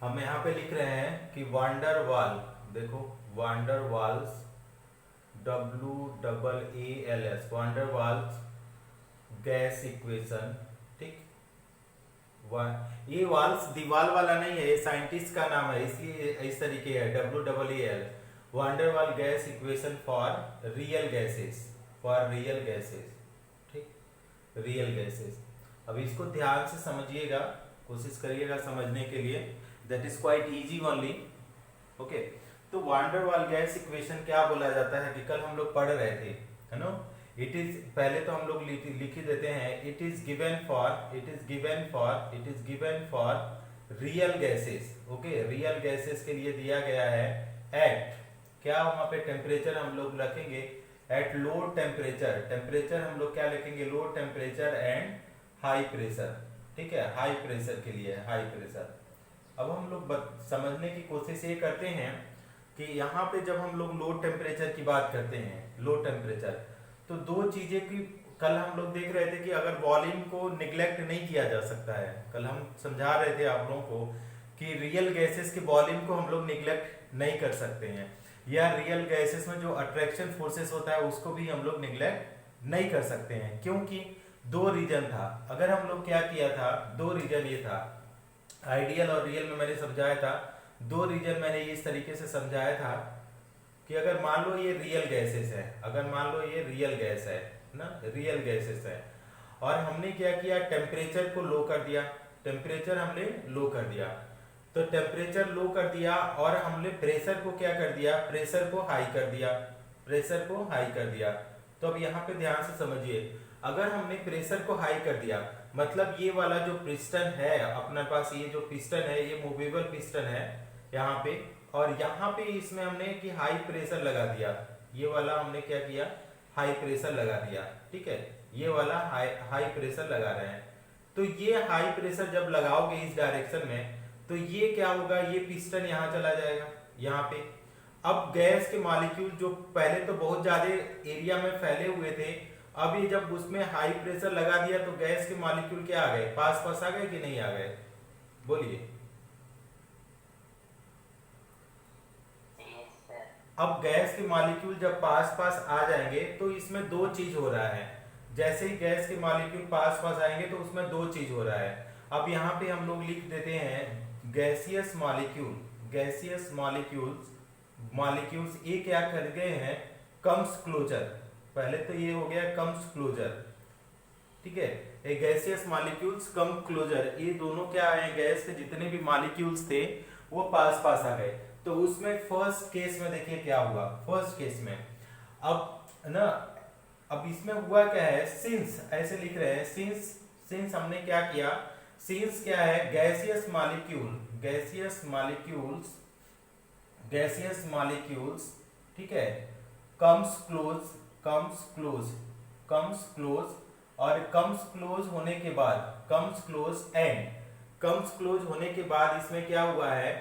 हम यहाँ पे लिख रहे हैं कि वांडर वाल, देखो van der Waals, WAALS, van der Waals gas equation. ठीक, ये वाल्स दीवाल वाला नहीं है, ये साइंटिस्ट का नाम है इसलिए इस तरीके है, WAAL, wander Waal gas equation for real gases, for real gases. ठीक, रियल गैसेस। अब इसको ध्यान से समझिएगा, कोशिश करिएगा समझने के लिए, that is quite easy only. Okay, तो वांडर वाल गैस इक्वेशन क्या बोला जाता है कि कल हम लोग पढ़ रहे थे, है ना। इट इज, पहले तो हम लोग लिख ही देते हैं, it is given for real gases. Okay, real gases के लिए दिया गया है एट, क्या वहां पे टेम्परेचर हम लोग रखेंगे, एट लो टेम्परेचर, टेम्परेचर हम लोग क्या लिखेंगे, low temperature and high pressure. ठीक है, हाई प्रेशर के लिए हाई प्रेशर। अब हम लोग समझने की कोशिश ये करते हैं कि यहाँ पे जब हम लोग लो टेम्परेचर की बात करते हैं, लो टेम्परेचर, तो दो चीजें की कल हम लोग देख रहे थे कि अगर वॉल्यूम को निग्लेक्ट नहीं किया जा सकता है, कल हम समझा रहे थे आप लोगों को कि रियल गैसेस के वॉल्यूम को हम लोग निग्लेक्ट नहीं कर सकते हैं, या रियल गैसेस में जो अट्रैक्शन फोर्सेस होता है उसको भी हम लोग निग्लेक्ट नहीं कर सकते हैं, क्योंकि दो रीजन था। अगर हम लोग क्या किया था, दो रीजन ये था, आइडियल और रियल में मैंने समझाया था, दो रीजन मैंने इस तरीके से समझाया था कि अगर मान लो ये रियल गैसेस है, अगर मान लो ये रियल गैस है ना, रियल गैसेस है, और हमने क्या किया, टेम्परेचर को लो कर दिया, टेम्परेचर हमने लो कर दिया, तो टेम्परेचर लो कर दिया और हमने प्रेशर को क्या कर दिया, प्रेशर को हाई कर दिया, प्रेशर को हाई कर दिया। तो अब यहाँ पे ध्यान से समझिए, अगर हमने प्रेशर को हाई कर दिया, मतलब ये वाला जो पिस्टन है अपने पास, ये जो पिस्टन है ये मूवेबल पिस्टन है यहाँ पे, और यहाँ पे इसमें हमने कि हाई प्रेशर लगा दिया, ये वाला हमने क्या किया, हाई प्रेशर लगा दिया। ठीक है, ये वाला हाई प्रेशर लगा रहे हैं, तो ये हाई प्रेशर जब लगाओगे इस डायरेक्शन में, तो ये क्या होगा, ये पिस्टन यहाँ चला जाएगा यहाँ पे। अब गैस के मॉलिक्यूल जो पहले तो बहुत ज्यादा एरिया में फैले हुए थे, अब ये जब उसमें हाई प्रेशर लगा दिया तो गैस के मॉलिक्यूल क्या आ गए, पास पास आ गए कि नहीं आ गए, बोलिए। अब गैस के मॉलिक्यूल जब पास पास आ जाएंगे तो इसमें दो चीज हो रहा है, जैसे ही गैस के मॉलिक्यूल पास पास आएंगे तो उसमें दो चीज हो रहा है। अब यहाँ पे हम लोग लिख देते हैं gaseous molecule, gaseous molecules, molecules ये क्या कर गए हैं, कम्स क्लोजर, पहले तो ये हो गया कम्स क्लोजर। ठीक है, ये गैसियस मॉलिक्यूल्स कम क्लोजर, ये दोनों क्या है, गैस के जितने भी मॉलिक्यूल्स थे वो पास पास आ गए। तो उसमें फर्स्ट केस में देखिए क्या हुआ, फर्स्ट केस में अब ना, अब इसमें हुआ क्या है, सिंस ऐसे लिख रहे हैं, सिंस, सिंस हमने क्या किया, सिंस क्या है, gaseous molecule, gaseous molecules, gaseous molecules, ठीक है, comes close, comes close, comes close, और कम्स क्लोज होने के बाद, comes close and, comes close होने के बाद इसमें क्या हुआ है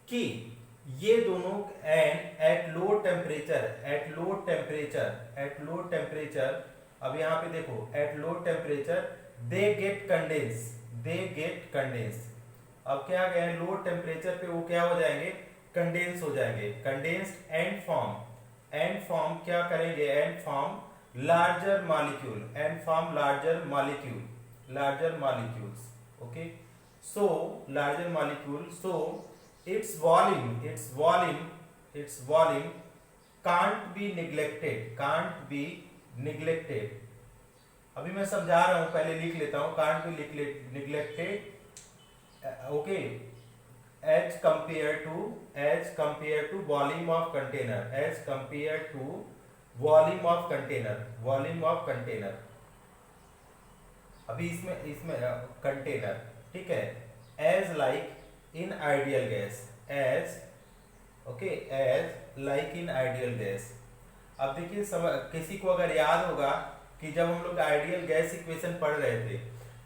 कि ये दोनों and at low temperature, at low temperature, at low temperature, अब यहां पे देखो at low temperature they get condense, they get condense. अब क्या गए, लो टेम्परेचर पे वो क्या हो जाएंगे, कंडेंस हो जाएंगे, condensed and form, and form क्या करेंगे, and form larger molecule, and form larger molecule, larger molecules. Okay, so larger molecule, so its volume, its volume, its volume can't be neglected, can't be neglected। अभी मैं समझा रहा हूं, पहले लिख लेता हूं, can't be neglected, okay, as compared to volume of container, as compared to volume of container, volume of container, अभी इसमें इसमें कंटेनर, ठीक है, as like in ideal gas, as, okay, as like in ideal gas. अब देखिए किसी को अगर याद होगा कि जब हम लोग आइडियल गैस इक्वेशन पढ़ रहे थे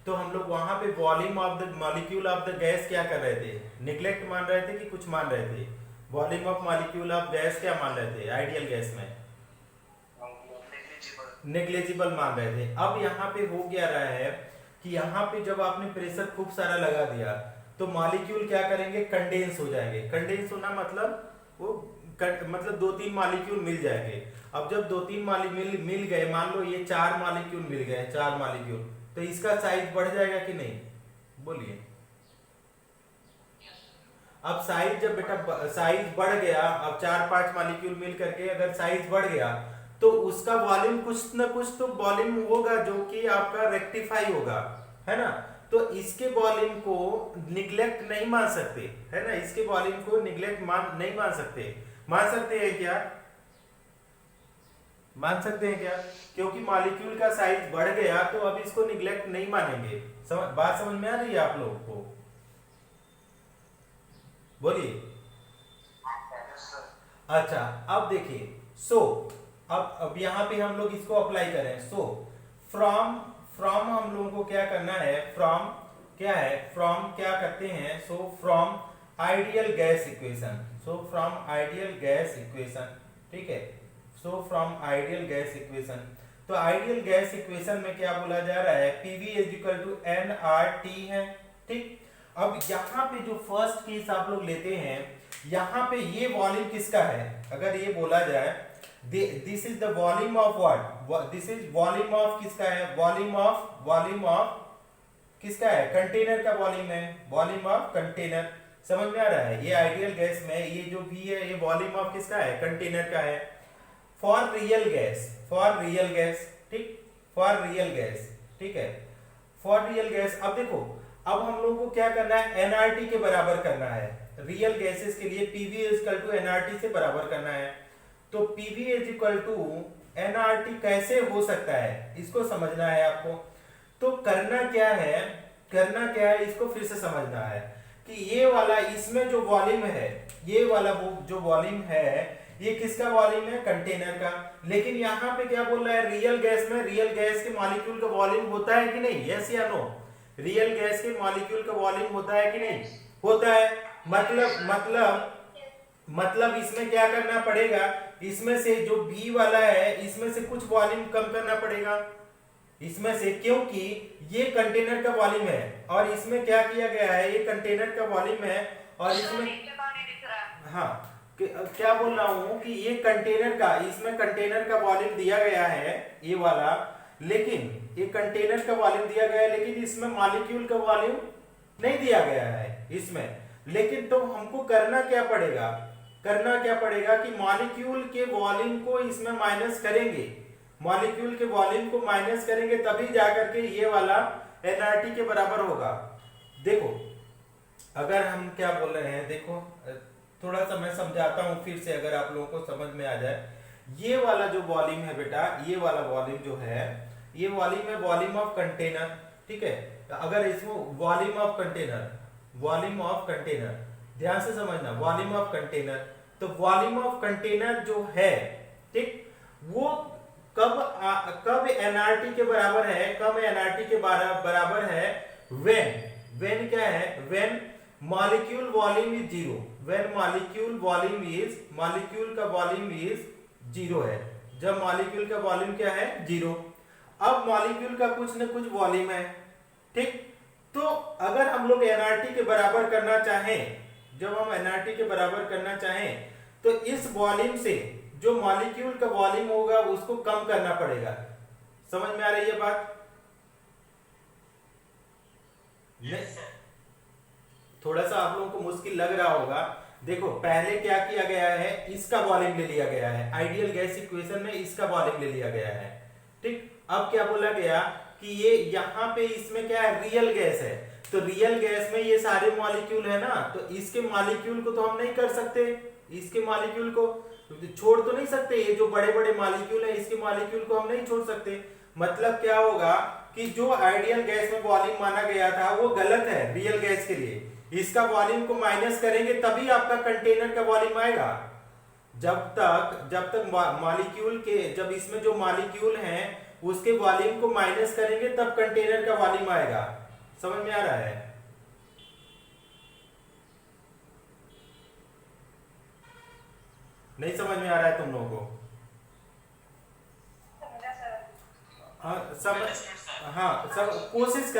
तो हम लोग वहां पे volume of the molecule of the gas क्या कर रहे थे, निग्लेक्ट मान रहे थे कि कुछ मान रहे थे, volume of molecule of gas क्या मान रहे थे आइडियल गैस में, नेग्लिजिबल मान रहे थे। अब यहाँ पे हो गया रहा है कि यहाँ पे जब आपने प्रेशर खूब सारा लगा दिया तो मॉलिक्यूल क्या करेंगे, कंडेंस हो जाएंगे। कंडेंस होना मतलब वो मतलब 2-3 मॉलिक्यूल मिल जाएंगे। अब जब 2-3 मॉलिक्यूल मिल गए, मान लो ये 4 मॉलिक्यूल मिल गए, 4 मॉलिक्यूल, तो इसका साइज बढ़ जाएगा कि नहीं, बोलिए। अब साइज जब बेटा साइज बढ़ गया, अब 4-5 मॉलिक्यूल मिल करके अगर साइज बढ़ गया तो उसका वॉल्यूम कुछ ना कुछ तो वॉल्यूम होगा जो कि आपका रेक्टिफाई होगा, है ना। तो इसके वॉल्यूम को निग्लेक्ट नहीं मान सकते, है ना, इसके वॉल्यूम को निग्लेक्ट नहीं मान सकते। मान सकते हैं क्या, मान सकते हैं क्या, क्योंकि मॉलिक्यूल का साइज बढ़ गया तो अब इसको निग्लेक्ट नहीं मानेंगे। बात समझ में आ रही है आप लोगों को, बोलिए। अच्छा, अब देखिए, सो अब यहाँ पे हम लोग इसको अप्लाई करें। सो फ्रॉम फ्रॉम हम लोगों को क्या करना है, फ्रॉम क्या है, फ्रॉम क्या करते हैं, so from ideal gas equation, so from ideal gas equation, ठीक है। So from ideal gas equation, तो आइडियल गैस इक्वेशन में क्या बोला जा रहा है, PV is equal to NRT है, ठीक। अब यहाँ पे जो फर्स्ट केस आप लोग लेते हैं, यहाँ पे ये वॉल्यूम किसका है, अगर ये बोला जाए this is the volume of what, this is volume of किसका है, वॉल्यूम ऑफ किसका है, कंटेनर का वॉल्यूम है, वॉल्यूम ऑफ कंटेनर। समझ में आ रहा है, ये आइडियल गैस में ये जो भी है ये वॉल्यूम ऑफ किसका है, कंटेनर का है। फॉर रियल गैस, ठीक, फॉर रियल गैस, ठीक है, फॉर रियल गैस। अब देखो, अब हम लोग को क्या करना है, एनआरटी के बराबर करना है, रियल गैसेस के लिए PV is equal to nRT से बराबर करना है। तो PV is equal to nRT कैसे हो सकता है, इसको समझना है आपको। तो करना क्या है, इसको फिर से समझना है कि ये वाला इसमें जो वॉल्यूम है, ये वाला वो जो वॉल्यूम है ये किसका वॉल्यूम है, कंटेनर का। लेकिन यहाँ पे क्या बोल रहा है, रियल गैस में, रियल गैस के मॉलिक्यूल का वॉल्यूम होता है कि नहीं, यस या नो, रियल गैस के मॉलिक्यूल का वॉल्यूम होता है कि नहीं, होता है। मतलब इसमें क्या करना पड़ेगा, इसमें से जो बी वाला है इसमें से कुछ वॉल्यूम कम करना पड़ेगा इसमें से, क्योंकि ये कंटेनर का वॉल्यूम है और इसमें क्या किया गया है, ये कंटेनर का वॉल्यूम है और इसमें, हाँ क्या बोल रहा हूं कि ये कंटेनर का, इसमें कंटेनर का वॉल्यूम दिया गया है ये वाला, लेकिन ये कंटेनर का वॉल्यूम दिया गया है लेकिन इसमें मॉलिक्यूल का वॉल्यूम नहीं दिया गया है इसमें। लेकिन तो हमको करना क्या पड़ेगा कि मॉलिक्यूल के वॉल्यूम को इसमें माइनस करेंगे, मॉलिक्यूल के वॉल्यूम को माइनस करेंगे तभी जाकर के ये वाला एनआरटी के बराबर होगा। देखो अगर हम क्या बोल रहे हैं, देखो थोड़ा सा मैं समझाता हूं फिर से, अगर आप लोगों को समझ में आ जाए। ये वाला जो वॉल्यूम है बेटा, ये वाला वॉल्यूम जो है, ये वॉल्यूम है वॉल्यूम ऑफ कंटेनर, ठीक है। अगर इसमें वॉल्यूम ऑफ कंटेनर ध्यान से समझना, वॉल्यूम ऑफ कंटेनर, तो वॉल्यूम ऑफ कंटेनर जो है, ठीक, वो कब एनआरटी के बराबर है, कब एनआरटी के बराबर है, व्हेन क्या है, when molecule volume is zero, when molecule का वॉल्यूम इज जीरो है, जब मॉलिक्यूल का वॉल्यूम क्या है, जीरो। अब मॉलिक्यूल का कुछ न कुछ वॉल्यूम है, ठीक। तो अगर हम लोग एनआरटी के बराबर करना चाहें, जब हम एनआरटी के बराबर करना चाहें तो इस वॉल्यूम से जो मॉलिक्यूल का वॉल्यूम होगा उसको कम करना पड़ेगा। समझ में आ रही है बात? yes, थोड़ा सा आप लोगों को मुश्किल लग रहा होगा। देखो पहले क्या किया गया है, इसका वॉल्यूम ले लिया गया है, आइडियल गैस इक्वेशन में इसका वॉल्यूम ले लिया गया है, ठीक। अब क्या बोला गया कि ये यहाँ पे इसमें क्या है, रियल गैस है, तो रियल गैस में ये सारे मॉलिक्यूल है ना, तो इसके मॉलिक्यूल को तो हम नहीं कर सकते, इसके मॉलिक्यूल को छोड़ तो नहीं सकते, ये जो बड़े बड़े मॉलिक्यूल है इसके मॉलिक्यूल को हम नहीं छोड़ सकते। मतलब क्या होगा कि जो आइडियल गैस में वॉल्यूम माना गया था वो गलत है रियल गैस के लिए, इसका वॉल्यूम को माइनस करेंगे तभी आपका कंटेनर का वॉल्यूम आएगा। जब तक मॉलिक्यूल के, जब इसमें जो मॉलिक्यूल हैं उसके वॉल्यूम को माइनस करेंगे तब कंटेनर का वॉल्यूम आएगा। समझ में आ रहा है? नहीं समझ में आ रहा है तुम लोगों को? हाँ सब कोशिश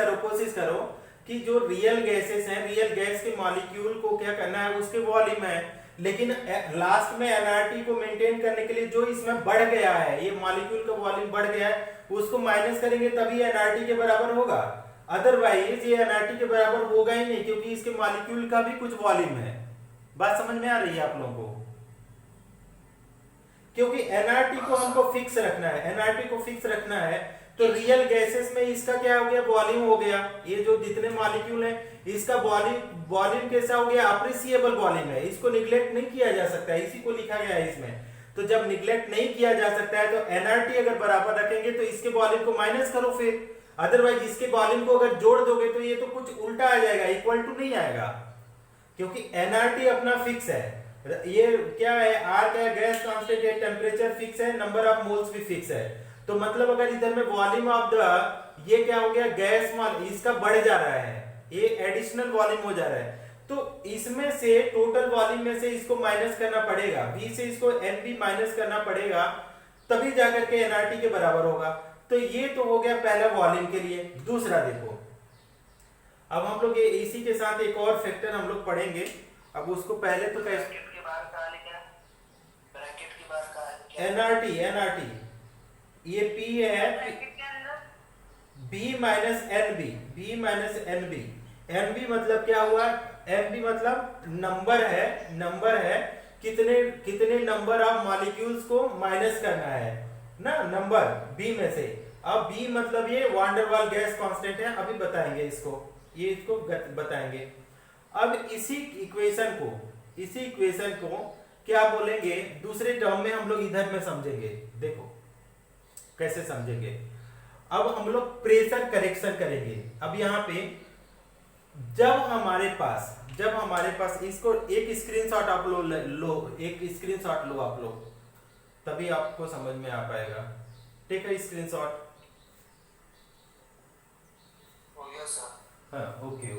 करो कि जो रियल गैसेस हैं, रियल गैस के मॉलिक्यूल को क्या करना है, उसके वॉल्यूम है, लेकिन लास्ट में एनआरटी को मेंटेन करने के लिए जो इसमें बढ़ गया है, ये मॉलिक्यूल का वॉल्यूम बढ़ गया है, उसको माइनस करेंगे तभी एनआरटी के बराबर होगा, अदरवाइज ये एनआरटी के बराबर होगा ही नहीं, क्योंकि इसके मॉलिक्यूल का भी कुछ वॉल्यूम है। बात समझ में आ रही है आप लोगों को? क्योंकि एनआरटी को हमको फिक्स रखना है, एनआरटी को फिक्स रखना है, तो रियल गैसेस में इसका क्या हो गया, वॉल्यूम हो गया, ये जो जितने मॉलिक्यूल हैं इसका वॉल्यूम कैसा हो गया, अप्रिसिएबल वॉल्यूम है, इसको निग्लेक्ट नहीं किया जा सकता है, इसी को लिखा गया है इसमें। तो जब निग्लेक्ट नहीं किया जा सकता है तो एनआरटी अगर बराबर रखेंगे तो इसके वॉल्यूम को माइनस करो फिर, अदरवाइज इसके वॉल्यूम को अगर जोड़ दोगे तो ये तो कुछ उल्टा आ जाएगा, इक्वल टू नहीं आएगा, क्योंकि एनआरटी अपना फिक्स है। ये क्या है, आर क्या है, गैस कांस्टेंट है, टेम्परेचर फिक्स है, नंबर ऑफ मोल्स भी फिक्स है। तो मतलब अगर इधर में वॉल्यूम ऑफ द, ये क्या हो गया, गैस मॉल इसका बढ़ जा रहा है, ये एडिशनल वॉल्यूम हो जा रहा है, तो इसमें से टोटल वॉल्यूम में से इसको माइनस करना पड़ेगा, V से इसको NV माइनस करना पड़ेगा, तभी जाकर के एनआरटी के बराबर होगा। तो ये तो हो गया पहला वॉल्यूम के लिए। दूसरा देखो, अब हम लोग ये इसी के साथ एक और फैक्टर हम लोग पढ़ेंगे, अब उसको पहले तो कैसे, एनआरटी, ये P है, B minus nb, B minus nb, nb मतलब क्या हुआ, एनबी मतलब नंबर है कितने नंबर ऑफ मॉलिक्यूल्स को माइनस करना है ना, नंबर B में से। अब B मतलब ये वांडरवाल गैस कांस्टेंट है, अभी बताएंगे इसको, ये इसको बताएंगे। अब इसी इक्वेशन को क्या बोलेंगे, दूसरे टर्म में हम लोग इधर में समझेंगे, देखो कैसे समझेंगे। अब हम लोग प्रेशर करेक्शन करेंगे। अब यहाँ पे जब हमारे पास इसको एक स्क्रीनशॉट आप लो, एक स्क्रीनशॉट लो आप लोग, तभी आपको समझ में आ पाएगा। Take a screenshot. हाँ, ओके।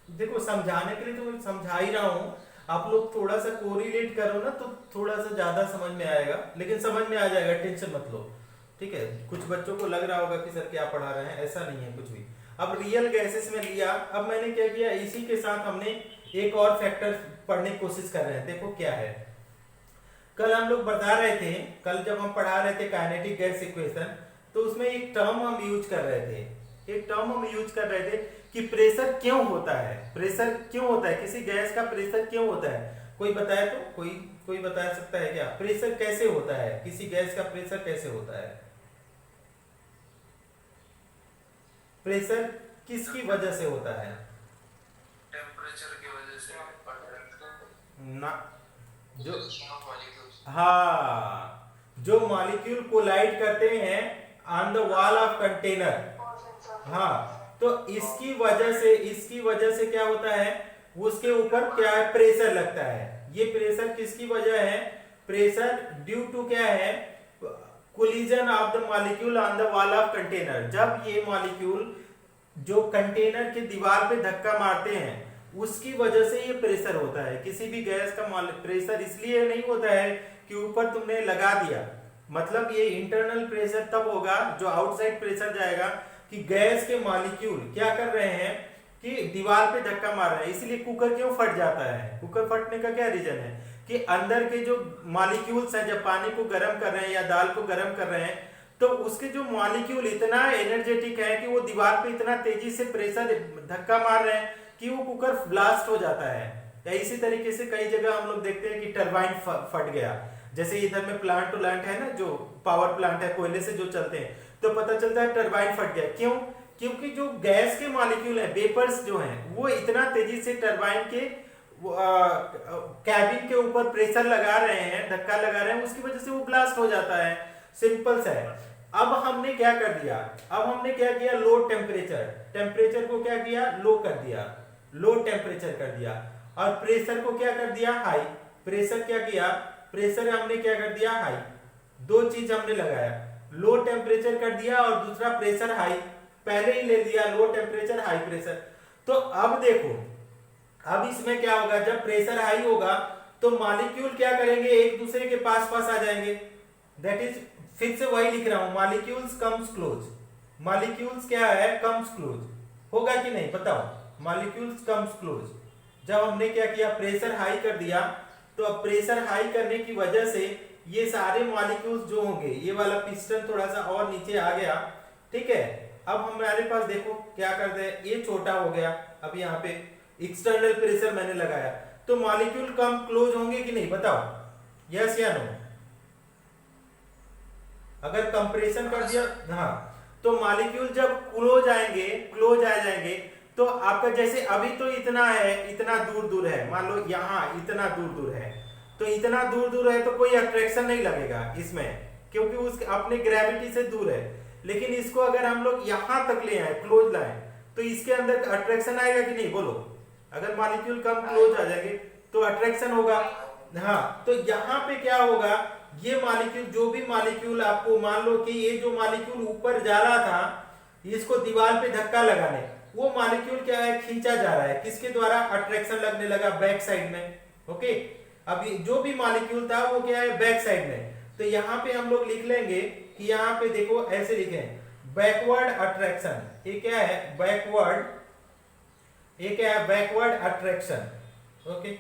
देखो समझाने के लिए तो मैं समझा ही रहा हूं, आप लोग थोड़ा सा कोरिलेट करो ना तो थोड़ा सा ज्यादा समझ में आएगा, लेकिन समझ में आ जाएगा, टेंशन मत लो, ठीक है। कुछ बच्चों को लग रहा होगा कि सर क्या पढ़ा रहे हैं, ऐसा नहीं है कुछ भी। अब रियल गैसेस में लिया, अब मैंने क्या किया, इसी के साथ हमने एक और फैक्टर पढ़ने की कोशिश कर रहे हैं। देखो क्या है, कल हम लोग बता रहे थे, कल जब हम पढ़ा रहे थे काइनेटिक गैस इक्वेशन, तो उसमें एक टर्म हम यूज कर रहे थे कि प्रेशर क्यों होता है, किसी गैस का प्रेशर क्यों होता है। कोई बताए तो, कोई बता सकता है क्या, प्रेशर कैसे होता है, किसी गैस का प्रेशर कैसे होता है, प्रेशर किसकी वजह से होता है, टेम्परेचर की वजह से ना, जो हाँ, जो मॉलिक्यूल कोलाइड करते हैं on the wall of container, हाँ, तो इसकी वजह से क्या होता है, उसके ऊपर क्या है, प्रेशर लगता है। ये प्रेशर किसकी वजह है, प्रेशर ड्यू टू क्या है, collision of the molecule on the wall of container. जब ये मॉलिक्यूल जो कंटेनर के दीवार पे धक्का मारते हैं, उसकी वजह से ये प्रेशर होता है। किसी भी गैस का प्रेशर इसलिए नहीं होता है कि ऊपर तुमने लगा दिया, मतलब ये इंटरनल प्रेशर तब होगा, जो आउटसाइड प्रेशर जाएगा कि गैस के मॉलिक्यूल क्या कर रहे हैं कि दीवार पे धक्का मार रहे हैं। इसलिए कुकर क्यों फट जाता है, कुकर फटने का क्या रीजन है कि अंदर के जो मॉलिक्यूल्स हैं, जब पानी को गर्म कर रहे हैं या दाल को गर्म कर रहे हैं, तो उसके जो मॉलिक्यूल इतना एनर्जेटिक है कि वो दीवार पे इतना तेजी से प्रेशर धक्का मार रहे हैं कि वो कुकर ब्लास्ट हो जाता है। या इसी तरीके से कई जगह हम लोग देखते हैं कि टरबाइन फट गया, जैसे इधर में प्लांट टू प्लांट है ना, जो पावर प्लांट है कोयले से जो चलते हैं, तो पता चलता है टरबाइन फट गया। क्यों? क्योंकि जो गैस के मॉलिक्यूल हैं, वेपर्स जो हैं, वो इतना तेजी से टरबाइन के कैबिन के ऊपर प्रेशर लगा रहे हैं, धक्का लगा रहे हैं, उसकी वजह से वो ब्लास्ट हो जाता है। सिंपल सा है। अब हमने क्या कर दिया, लो टेम्परेचर को क्या किया, लो टेम्परेचर कर दिया, और प्रेशर को क्या कर दिया, हाई। प्रेशर हमने क्या कर दिया, हाई। दो चीज हमने लगाया, लो टेम्परेचर कर दिया और दूसरा प्रेशर हाई, पहले ही ले लिया, लो टेम्परेचर हाई प्रेशर। तो अब देखो, अब इसमें क्या होगा, जब प्रेशर हाई होगा तो मॉलिक्यूल क्या करेंगे, एक दूसरे के पास आ जाएंगे। दैट इज, फिर से वही लिख रहा हूं, मॉलिक्यूल्स कम्स क्लोज, मॉलिक्यूल्स क्या है, कम्स क्लोज, होगा कि नहीं बताओ, मॉलिक्यूल्स कम्स क्लोज। जब हमने क्या किया, प्रेशर हाई कर दिया, तो अब प्रेशर हाई करने की वजह से ये सारे मॉलिक्यूल्स जो होंगे, ये वाला पिस्टन थोड़ा सा और नीचे आ गया, ठीक है। अब हमारे पास देखो क्या करते हैं, ये छोटा हो गया, अब यहाँ पे एक्सटर्नल प्रेशर मैंने लगाया, तो मॉलिक्यूल कम क्लोज होंगे कि नहीं बताओ, यस या नो। अगर कंप्रेशन कर दिया, हाँ, तो मॉलिक्यूल जब क्लोज आएंगे, क्लोज आ जाएंगे, तो आपका जैसे अभी तो इतना है, इतना दूर दूर है, मान लो यहाँ इतना दूर दूर है, तो इतना दूर दूर है तो कोई अट्रैक्शन नहीं लगेगा इसमें, क्योंकि उस अपने ग्रेविटी से दूर है। लेकिन इसको अगर हम लोग यहाँ तक ले आए, क्लोज लाए, तो इसके अंदर अट्रैक्शन आएगा कि नहीं बोलो। अगर मॉलिक्यूल कम क्लोज आ जाएंगे तो अट्रैक्शन होगा, हाँ। तो यहाँ पे क्या होगा, ये मॉलिक्यूल, जो भी मॉलिक्यूल आपको मान लो कि ये जो मॉलिक्यूल ऊपर जा रहा था, इसको दीवार पे धक्का लगाने, वो मॉलिक्यूल क्या है, खींचा जा रहा है, किसके द्वारा, अट्रैक्शन लगने लगा बैक साइड में, ओके। अब जो भी मॉलिक्यूल था वो क्या है, बैक साइड में, तो यहाँ पे हम लोग लिख लेंगे कि यहाँ पे देखो ऐसे लिखे, बैकवर्ड अट्रैक्शन, ये क्या है, बैकवर्ड, ये क्या है, बैकवर्ड अट्रैक्शन, ओके।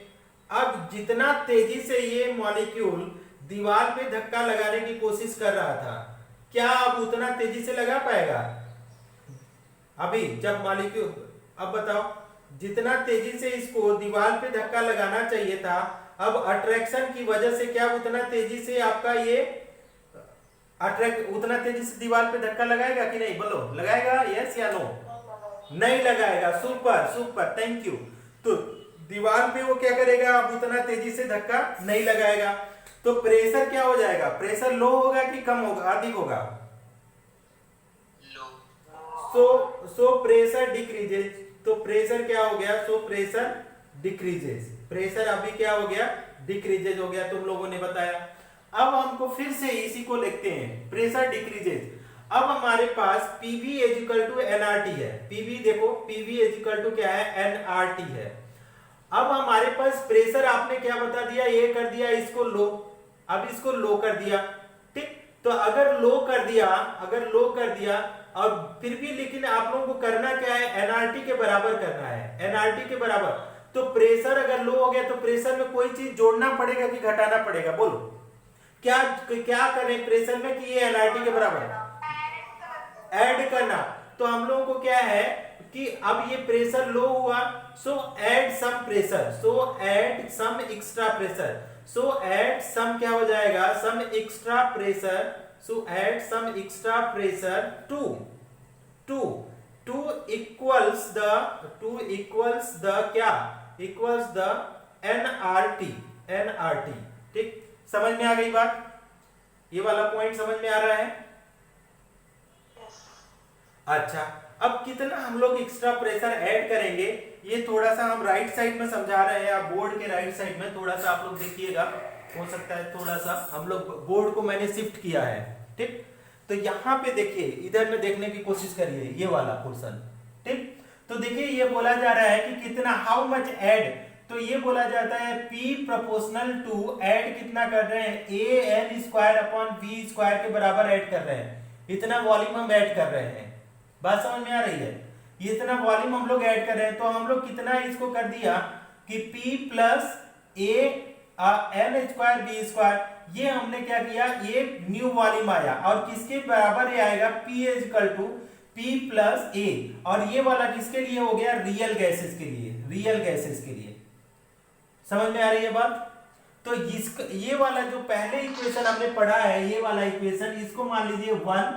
अब जितना तेजी से ये मॉलिक्यूल दीवार पे धक्का लगाने की कोशिश कर रहा था, क्या अब उतना तेजी से लगा पाएगा अभी जब मॉलिक्यूल, अब बताओ, जितना तेजी से इसको दीवार पे धक्का लगाना चाहिए था, अब अट्रैक्शन की वजह से क्या उतना तेजी से आपका ये उतना तेजी से दीवार पे धक्का लगाएगा कि नहीं बोलो, लगाएगा, यस या नो, नहीं लगाएगा, सुपर सुपर, थैंक यू। तो दीवार पे वो क्या करेगा, अब उतना तेजी से धक्का नहीं लगाएगा, तो प्रेशर क्या हो जाएगा, प्रेशर लो होगा कि कम होगा, अधिक होगा, लो। सो प्रेशर डिक्रीजेज, तो प्रेशर क्या हो गया, सो प्रेशर डिक्रीजेज, प्रेशर अभी क्या हो गया, डिक्रीजेज हो गया, तुम लोगों ने बताया। अब हमको फिर से इसी को लिखते हैं, प्रेशर डिक्रीजेज। अब हमारे पास PV is equal to NRT है, पीवी देखो, पीवी इज इक्वल टू क्या है, एनआरटी है। अब हमारे पास प्रेशर आपने क्या बता दिया, ये कर दिया इसको लो, अब इसको लो कर दिया, ठीक। तो अगर लो कर दिया, अगर लो कर दिया, और फिर भी लेकिन आप लोगों को करना क्या है, एनआरटी के बराबर करना है, एनआरटी के बराबर। तो प्रेशर अगर लो हो गया तो प्रेशर में कोई चीज जोड़ना पड़ेगा कि घटाना पड़ेगा बोलो, क्या क्या करें प्रेशर में कि ये एनआरटी के बराबर ऐड करना। तो हम लोगों को क्या है कि अब ये प्रेशर लो हुआ, so add some pressure, so add some extra pressure, so add some क्या हो जाएगा, some extra pressure, so add some extra pressure to equals the क्या, इक्वल्स द एनआरटी, ठीक। समझ में आ गई बात, ये वाला पॉइंट समझ में आ रहा है। अच्छा, अब कितना हम लोग एक्स्ट्रा प्रेशर ऐड करेंगे, ये थोड़ा सा हम राइट साइड में समझा रहे हैं, आप बोर्ड के राइट साइड में थोड़ा सा आप लोग देखिएगा, हो सकता है थोड़ा सा हम लोग बोर्ड को मैंने शिफ्ट किया है, ठीक। तो यहाँ पे देखिए, इधर में देखने की कोशिश करिए, ये वाला पोर्शन, ठीक। तो देखिए ये बोला जा रहा है कि कितना, हाउ मच ऐड, तो ये बोला जाता है P प्रोपोर्शनल टू ऐड कितना कर रहे हैं, a n square upon v square के बराबर ऐड कर रहे हैं, इतना वॉल्यूम हम ऐड कर रहे हैं, बात समझ में आ रही है, इतना वॉल्यूम हम लोग ऐड कर रहे हैं। तो हम लोग कितना इसको कर दिया कि P plus a n square v square, ये हमने क्या किया, ये न्यू वॉल्यूम आया, और किसके बराबर ये आएगा, P is equal to P plus a, और ये वाला किसके लिए हो गया, रियल गैसेस के लिए, रियल गैसेस के लिए, समझ में आ रही है बात। तो ये वाला जो पहले इक्वेशन हमने पढ़ा है, ये वाला इक्वेशन, इसको मान लीजिए 1,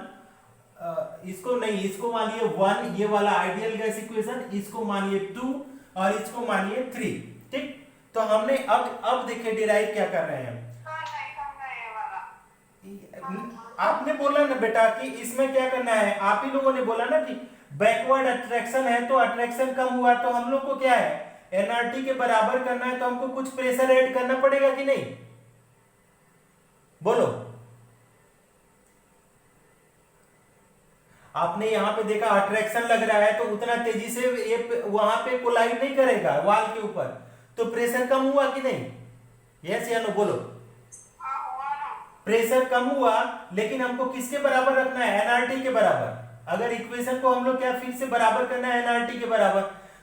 इसको नहीं, इसको मानिए 1, ये वाला आइडियल गैस इक्वेशन, इसको मानिए 2 और इसको मानिए 3, ठीक। तो हमने अब देखिए डिराइव क्या कर रहे हैं, आपने बोला ना बेटा कि इसमें क्या करना है, आप ही लोगों ने बोला ना कि बैकवर्ड अट्रैक्शन है, तो अट्रैक्शन कम हुआ, तो हम लोग को क्या है, एनआरटी के बराबर करना है, तो हमको कुछ प्रेशर ऐड करना पड़ेगा कि नहीं बोलो। आपने यहां पे देखा अट्रैक्शन लग रहा है, तो उतना तेजी से ये वहां पे कोलाइड नहीं करेगा वॉल के ऊपर, तो प्रेशर कम हुआ कि नहीं, यस या नो बोलो। प्रेशर कम हुआ, लेकिन हमको किसके बराबर रखना है, एनआरटी के बराबर, अगर इक्वेशन को हम लोग क्या फिर से बराबर करना है एनआरटी के बराबर,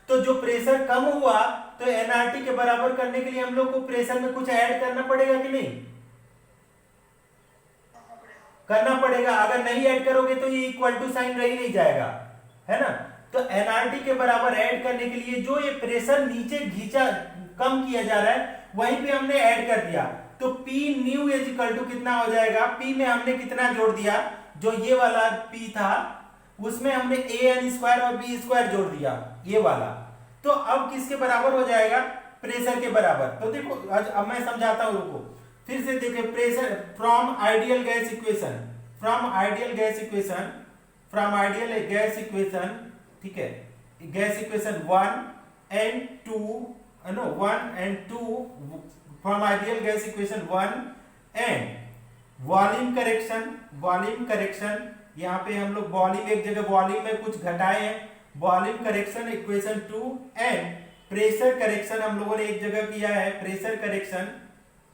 तो जो प्रेशर कम हुआ तो एनआरटी के बराबर करने के लिए हम लोग को प्रेशर में कुछ ऐड करना पड़ेगा कि नहीं, करना पड़ेगा। अगर नहीं ऐड करोगे तो ये इक्वल टू साइन रह नहीं जाएगा, है ना। तो एनआरटी के बराबर ऐड करने के लिए जो ये प्रेशर नीचे खींचा कम किया जा रहा है वहीं पे हमने ऐड कर दिया, तो P new is equal to कितना हो जाएगा, P में हमने कितना जोड़ दिया, जो ये वाला P था उसमें हमने an स्क्वायर और b स्क्वायर जोड़ दिया ये वाला, तो अब किसके बराबर हो जाएगा, प्रेशर के बराबर। तो देखो अब मैं समझाता हूं, रुको फिर से देखिए, pressure from ideal gas equation, ठीक है, gas equation 1 and 2, no 1 and 2 from ideal gas equation 1 and volume correction, यहाँ पे हम लोग वॉल्यूम एक जगह वॉल्यूम में कुछ घटाए हैं, volume correction equation 2 and pressure correction हम लोगों ने एक जगह किया है, प्रेशर करेक्शन,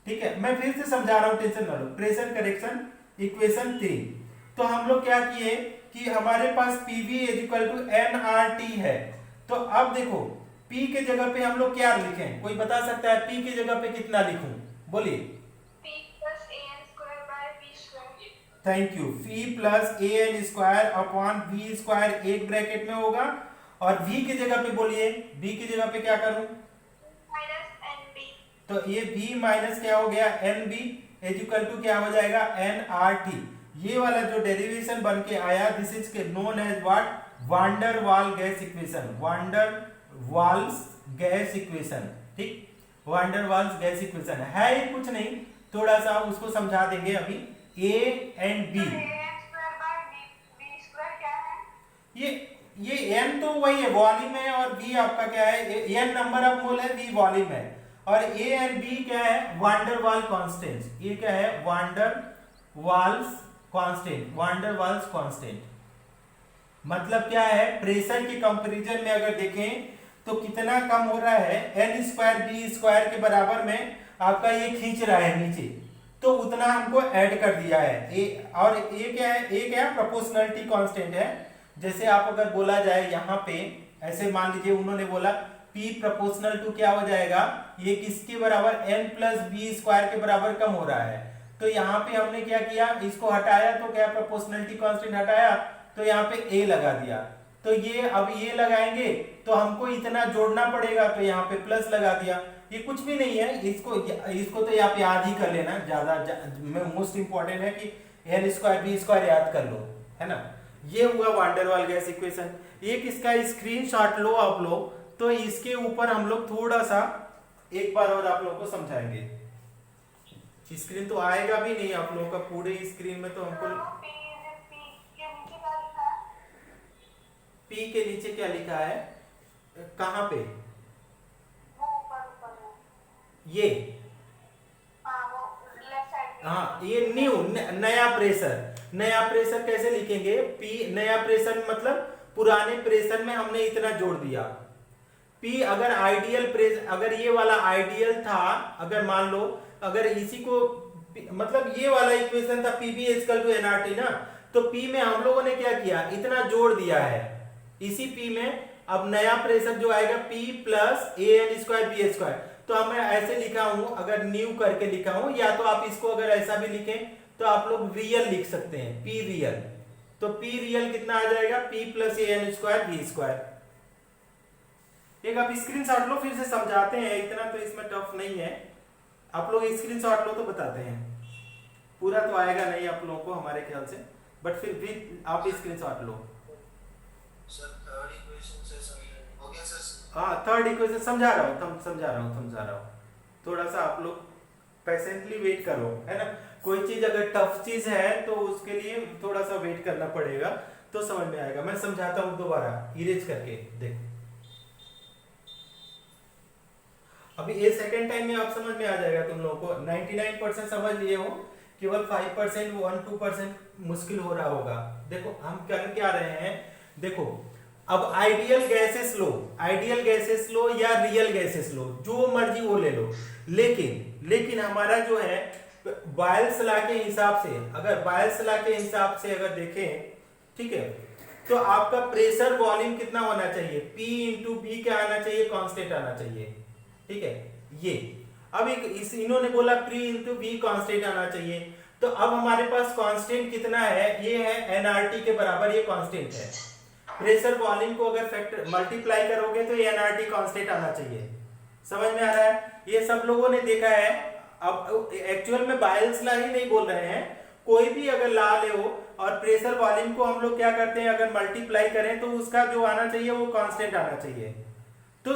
ठीक है। मैं फिर से समझा रहा हूं, टेंशन ना लो, प्रेशर करेक्शन इक्वेशन 3। तो हम लोग क्या किए कि हमारे पास PV is equal to nRT है, तो अब देखो P के जगह पे हम लोग क्या लिखें, कोई बता सकता है P की जगह पे कितना लिखूं, बोलिए। P plus an square by b square। Thank you, P plus an square upon v square एक ब्रैकेट में होगा, और v की जगह पे बोलिए, v की जगह पे क्या करूं, माइनस nb। तो ये v माइनस क्या हो गया nb इज इक्वल टू क्या हो जाएगा nRT। ये वाला जो डेरिवेशन बन के आया this is known as what, van der Waal gas equation, van der Waals gas equation, ठीक, वांडर वाल्स गैस इक्वेशन है, ये कुछ नहीं, थोड़ा सा उसको समझा देंगे अभी। A एंड B, ये n तो वही है, वॉल्यूम है, और V आपका क्या है, n नंबर ऑफ मोल है, V वॉल्यूम है, और A एंड B क्या है, वांडर वाल कांस्टेंट, ये क्या है, वांडर वाल्स कांस्टेंट, मतलब क्या है, प्रेशर के कंपैरिजन में अगर देखें तो कितना कम हो रहा है, n स्क्वायर b स्क्वायर के बराबर में आपका ये खींच रहा है नीचे, तो उतना हमको ऐड कर दिया है। और ये क्या है, ये क्या प्रोपोर्शनलिटी कांस्टेंट है। जैसे आप अगर बोला जाए यहाँ पे ऐसे मान लीजिए उन्होंने बोला P प्रोपोर्शनल टू क्या हो जाएगा, ये किसके बराबर, n प्लस बी स्क्वायर के बराबर कम हो रहा है, तो यहाँ पे हमने क्या किया, इसको हटाया, तो क्या प्रोपोर्शनलिटी कांस्टेंट हटाया, तो यहाँ पे a लगा दिया, तो ये अब ये लगाएंगे तो हमको इतना जोड़ना पड़ेगा, तो यहाँ पे प्लस लगा दिया, ये कुछ भी नहीं है, इसको तो यहाँ पे याद ही कर लेना, ज्यादा मोस्ट इंपॉर्टेंट है कि n स्क्वायर बी स्क्वायर याद कर लो, है ना। ये हुआ वांडर वाल गैस इक्वेशन। एक इसका स्क्रीनशॉट लो आप लोग, तो इसके ऊपर हम लोग थोड़ा सा एक बार और आप लोगों को समझाएंगे। स्क्रीन तो आएगा भी नहीं आप लोगों का, पूरे स्क्रीन में तो हमको P के नीचे क्या लिखा है, कहां पे, ये हाँ, ये न्यू नया प्रेशर कैसे लिखेंगे, P नया प्रेशर मतलब पुराने प्रेशर में हमने इतना जोड़ दिया। P अगर आइडियल प्रेशर, अगर ये वाला आइडियल था, अगर मान लो अगर इसी को मतलब ये वाला इक्वेशन था PV इक्वल टू nRT ना, तो P में हम लोगों ने क्या किया, इतना जोड़ दिया है, इसी P में अब नया प्रेशर जो आएगा P plus an square b square, तो मैं ऐसे लिखा हूं, अगर न्यू करके लिखा हूं, या तो आप इसको अगर ऐसा भी लिखें तो आप लोग रियल लिख सकते हैं, P रियल, तो P रियल कितना आ जाएगा, P plus an square b square. एक आप स्क्रीनशॉट लो, फिर से समझाते हैं, इतना तो इसमें टफ नहीं है, आप लोग स्क्रीनशॉट लो तो बताते हैं, पूरा तो आएगा नहीं आप लोगों को हमारे ख्याल से, बट फिर भी आप स्क्रीनशॉट लो। हाँ, थर्ड इक्वेशन समझा रहा हूँ, थोड़ा सा आप लोग पेशेंटली वेट करो, है ना। कोई चीज अगर टफ चीज है तो उसके लिए थोड़ा सा वेट करना पड़ेगा, तो समझ में आएगा। मैं समझाता हूँ दोबारा इरेज करके, देख अभी ये सेकंड टाइम में आप समझ में आ जाएगा तुम लोगों को। 99% समझ लिए हो, केवल 5% 1-2% मुश्किल हो रहा होगा। देखो हम कर क्या रहे हैं, देखो अब आइडियल गैसेस लो या रियल गैसेस लो, जो मर्जी वो ले लो, लेकिन हमारा जो है बायल्स लॉ के हिसाब से, अगर बायल्स लॉ के हिसाब से अगर देखें, ठीक है, तो आपका प्रेशर वॉल्यूम कितना होना चाहिए, P इंटू बी क्या आना चाहिए, कांस्टेंट आना चाहिए। ठीक है, ये अब एक इन्होंने बोला P इंटू बी कांस्टेंट आना चाहिए, तो अब हमारे पास कांस्टेंट कितना है, ये है nRT के बराबर, ये कांस्टेंट है। प्रेशर वॉल्यूम को अगर फैक्टर मल्टीप्लाई करोगे तो ये nRT कांस्टेंट आना चाहिए। समझ में आ रहा है, ये सब लोगों ने देखा है। अब एक्चुअल में बायल्स लॉ ही नहीं बोल रहे हैं, कोई भी अगर ला ले हो और प्रेशर वॉल्यूम को हम लोग क्या करते हैं, अगर मल्टीप्लाई करें तो उसका जो आना चाहिए वो कांस्टेंट आना चाहिए। तो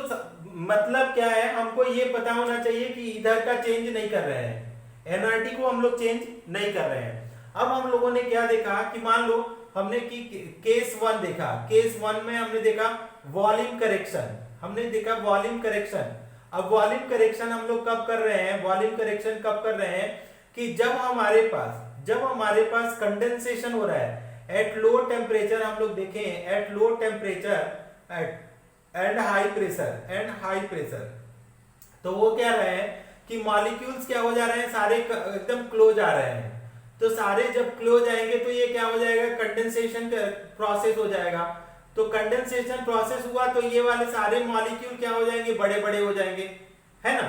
मतलब क्या है, हमको ये पता होना चाहिए कि इधर का चेंज नहीं कर रहे हैं, एनआरटी को हम लोग चेंज नहीं कर रहे हैं। अब हम लोगों ने क्या देखा कि मान लो हमने कि केस वन देखा, केस वन में हमने देखा वॉल्यूम करेक्शन, हमने देखा वॉल्यूम करेक्शन। अब वॉल्यूम करेक्शन हम लोग कब कर रहे हैं, वॉल्यूम करेक्शन कब कर रहे हैं कि जब हमारे पास कंडेंसेशन हो रहा है एट लो टेम्परेचर, हम लोग देखें at low temperature and high pressure, तो वो क्या रहे हैं कि मॉलिक्यूल्स क्या हो जा रहे हैं, सारे एकदम क्लोज आ रहे हैं। तो सारे जब क्लोज आएंगे तो ये क्या हो जाएगा, कंडेंसेशन प्रोसेस हो जाएगा। तो कंडेंसेशन प्रोसेस हुआ तो ये वाले सारे मॉलिक्यूल क्या हो जाएंगे, बड़े बड़े हो जाएंगे, है ना।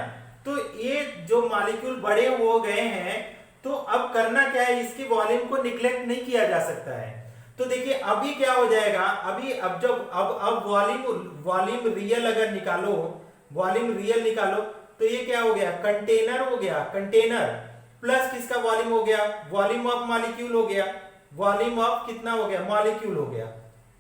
तो ये जो मॉलिक्यूल बड़े हो गए हैं, तो अब करना क्या है, इसकी वॉल्यूम को निग्लेक्ट नहीं किया जा सकता है। तो देखिए अभी क्या हो जाएगा, अब वॉल्यूम रियल अगर निकालो, वॉल्यूम रियल निकालो तो ये क्या हो गया, कंटेनर हो गया, कंटेनर प्लस किसका वॉल्यूम हो गया, वॉल्यूम ऑफ मॉलिक्यूल हो गया, वॉल्यूम ऑफ कितना हो गया, मॉलिक्यूल हो गया,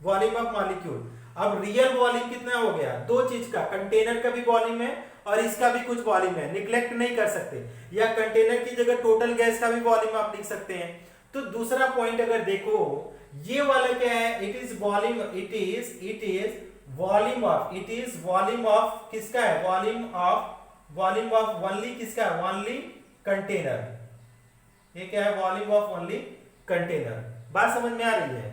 वॉल्यूम ऑफ मॉलिक्यूल। अब रियल वॉल्यूम कितना हो गया, दो चीज का, कंटेनर का भी वॉल्यूम है और इसका भी कुछ वॉल्यूम है, निग्लेक्ट नहीं कर सकते। या कंटेनर की जगह टोटल गैस का भी वॉल्यूम आप लिख सकते हैं। तो दूसरा पॉइंट अगर देखो, ये वाला क्या है, it is volume, it is volume of किसका है, वॉल्यूम ऑफ ओनली किसका है, ओनली कंटेनर। ये क्या है, वॉल्यूम ऑफ ओनली कंटेनर। बात समझ में आ रही है,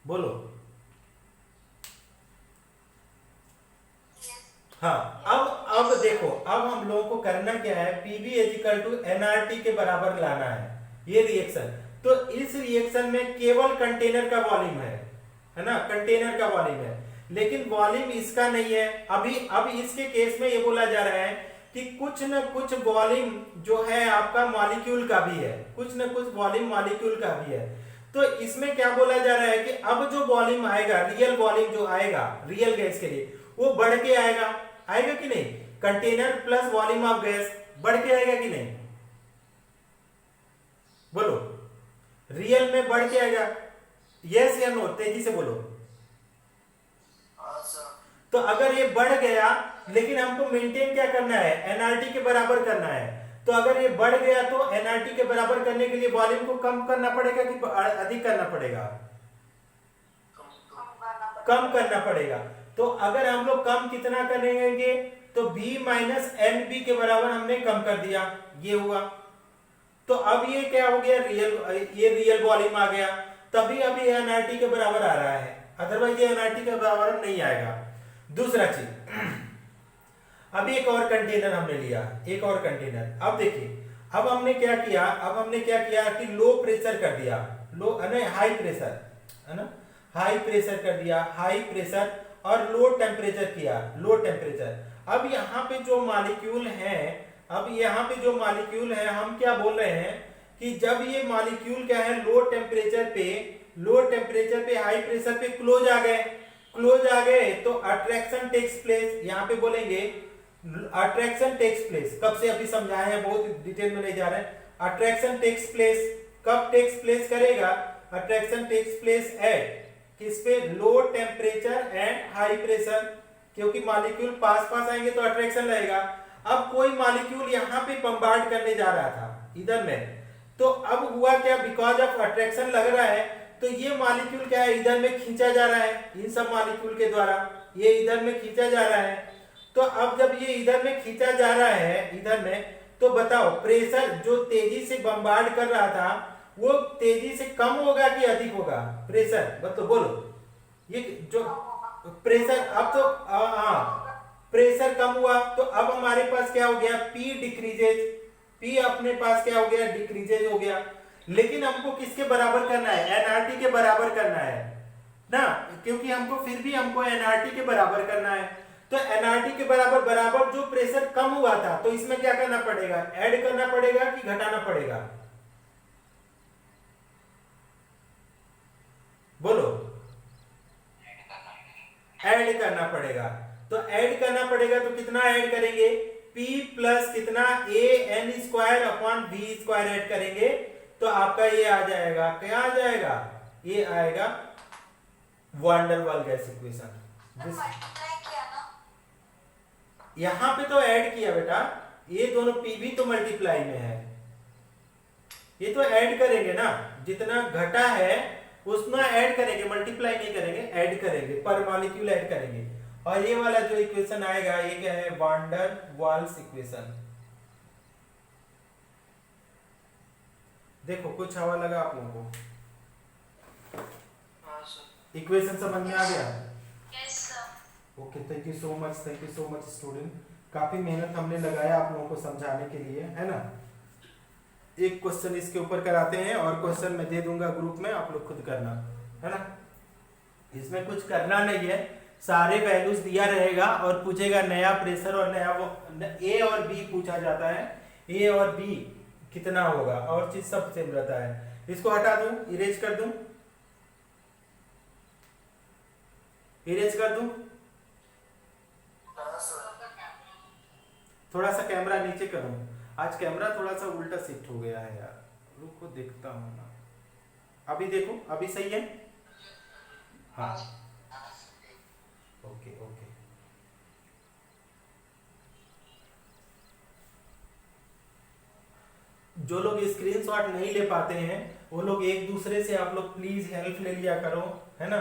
बोलो। हाँ, अब देखो, अब हम लोगों को करना क्या है, पीवी इक्वल टू एनआरटी के बराबर लाना है ये रिएक्शन। तो इस रिएक्शन में केवल कंटेनर का वॉल्यूम है ना, कंटेनर का वॉल्यूम है, लेकिन वॉल्यूम इसका नहीं है। अब इसके केस में ये बोला जा रहा है कि कुछ न कुछ वॉल्यूम जो है आपका मॉलिक्यूल का भी है, कुछ न कुछ वॉल्यूम मॉलिक्यूल का भी है। तो इसमें क्या बोला जा रहा है कि अब जो वॉल्यूम आएगा, रियल वॉल्यूम जो आएगा रियल गैस के लिए, वो बढ़ के आएगा कि नहीं, container plus volume of gas बढ़ के आएगा कि नहीं, बोलो, रियल में बढ़ के आएगा, यस या नो, तेजी से बोलो। तो अगर ये बढ़ गया, लेकिन हमको मेंटेन क्या करना है, एनआरटी के बराबर करना है। तो अगर ये बढ़ गया तो एनआरटी के बराबर करने के लिए वॉल्यूम को कम करना पड़ेगा कि अधिक करना पड़ेगा, कम करना पड़ेगा। तो अगर हम लोग कम कितना करेंगे, तो B माइनस एन बी के बराबर हमने कम कर दिया, ये हुआ। तो अब ये क्या हो गया, ये रियल वॉल्यूम आ गया, तभी अभी एनआरटी के बराबर आ रहा है, अदरवाइज ये एनआरटी के बराबर नहीं आएगा। दूसरा चीज, अभी एक और कंटेनर हमने लिया, एक और कंटेनर। अब देखिए, अब हमने क्या किया कि लो प्रेशर कर दिया, हाई प्रेशर, है ना, हाई प्रेशर कर दिया, हाई प्रेशर और लो टेम्परेचर किया, लो टेम्परेचर। अब यहाँ पे जो मॉलिक्यूल है, हम क्या बोल रहे हैं कि जब ये मॉलिक्यूल क्या है, लो टेम्परेचर पे हाई प्रेशर पे क्लोज आ गए तो अट्रैक्शन टेक्स प्लेस। यहाँ पे बोलेंगे अट्रैक्शन टेक्स प्लेस, कब से अभी समझाए हैं, बहुत डिटेल में नहीं जा रहे हैं। अट्रैक्शन टेक्स प्लेस कब टेक्स प्लेस करेगा, अट्रैक्शन टेक्स प्लेस एट किस पे, low temperature and high pressure, क्योंकि मॉलिक्यूल पास आएंगे तो अट्रैक्शन रहेगा। अब कोई मॉलिक्यूल यहाँ पे बम्बार्ड करने जा रहा था इधर में, तो अब हुआ क्या, बिकॉज ऑफ अट्रैक्शन लग रहा है, तो ये मॉलिक्यूल क्या है, इधर में खींचा जा रहा है, इन सब मॉलिक्यूल के द्वारा ये इधर में खींचा जा रहा है। तो अब जब ये इधर में खींचा जा रहा है, इधर में, तो बताओ प्रेशर जो तेजी से बम्बार्ड कर रहा था वो तेजी से कम होगा कि अधिक होगा, प्रेशर मतलब बोलो, ये जो प्रेशर, अब तो प्रेशर कम हुआ, तो अब हमारे पास क्या हो गया, P डिक्रीजेज, P अपने पास क्या हो गया, डिक्रीजेज हो गया। लेकिन हमको किसके बराबर करना है, एनआरटी के बराबर करना है ना, क्योंकि हमको फिर भी हमको एनआरटी के बराबर करना है। तो एनआरटी के बराबर बराबर जो प्रेशर कम हुआ था, तो इसमें क्या करना पड़ेगा, ऐड करना पड़ेगा कि घटाना पड़ेगा, बोलो। ऐड करना पड़ेगा। तो ऐड करना पड़ेगा तो कितना ऐड करेंगे, P प्लस कितना a n square upon V square add करेंगे, तो आपका ये आ जाएगा, क्या आ जाएगा, ये आएगा वान डेर वाल गैस इक्वेशन। यहां पे तो ऐड किया बेटा, ये दोनों P भी तो मल्टीप्लाई में है, ये तो ऐड करेंगे ना, जितना घटा है उसमें ऐड करेंगे, मल्टीप्लाई नहीं करेंगे, ऐड करेंगे, पर मॉलिक्यूल ऐड करेंगे। और ये वाला जो इक्वेशन आएगा ये क्या है, वान डेर वाल्स इक्वेशन। देखो कुछ हवा लगा आप लोगों को, इक्वेशन समझ में आ गया? Yes sir. Okay, thank you so much student, काफी मेहनत हमने लगाया आप लोगों को समझाने के लिए, है ना। एक क्वेश्चन इसके ऊपर कराते हैं और क्वेश्चन मैं दे दूंगा ग्रुप में, आप लोग खुद करना, है ना। इसमें कुछ करना नहीं है, सारे वैल्यूज दिया रहेगा और पूछेगा नया प्रेशर और नया वो ए और बी पूछा जाता है, ए और बी कितना होगा, और चीज सब सेम रहता है। इसको हटा दूं, इरेज कर दूं, इरेज कर दूं, थोड़ा सा कैमरा नीचे करूं, आज कैमरा थोड़ा सा उल्टा शिफ्ट हो गया है यार, रुको देखता हूं ना, अभी देखो, अभी सही है, हाँ ओके ओके। जो लोग स्क्रीनशॉट नहीं ले पाते हैं वो लोग एक दूसरे से आप लोग प्लीज हेल्प ले लिया करो, है ना।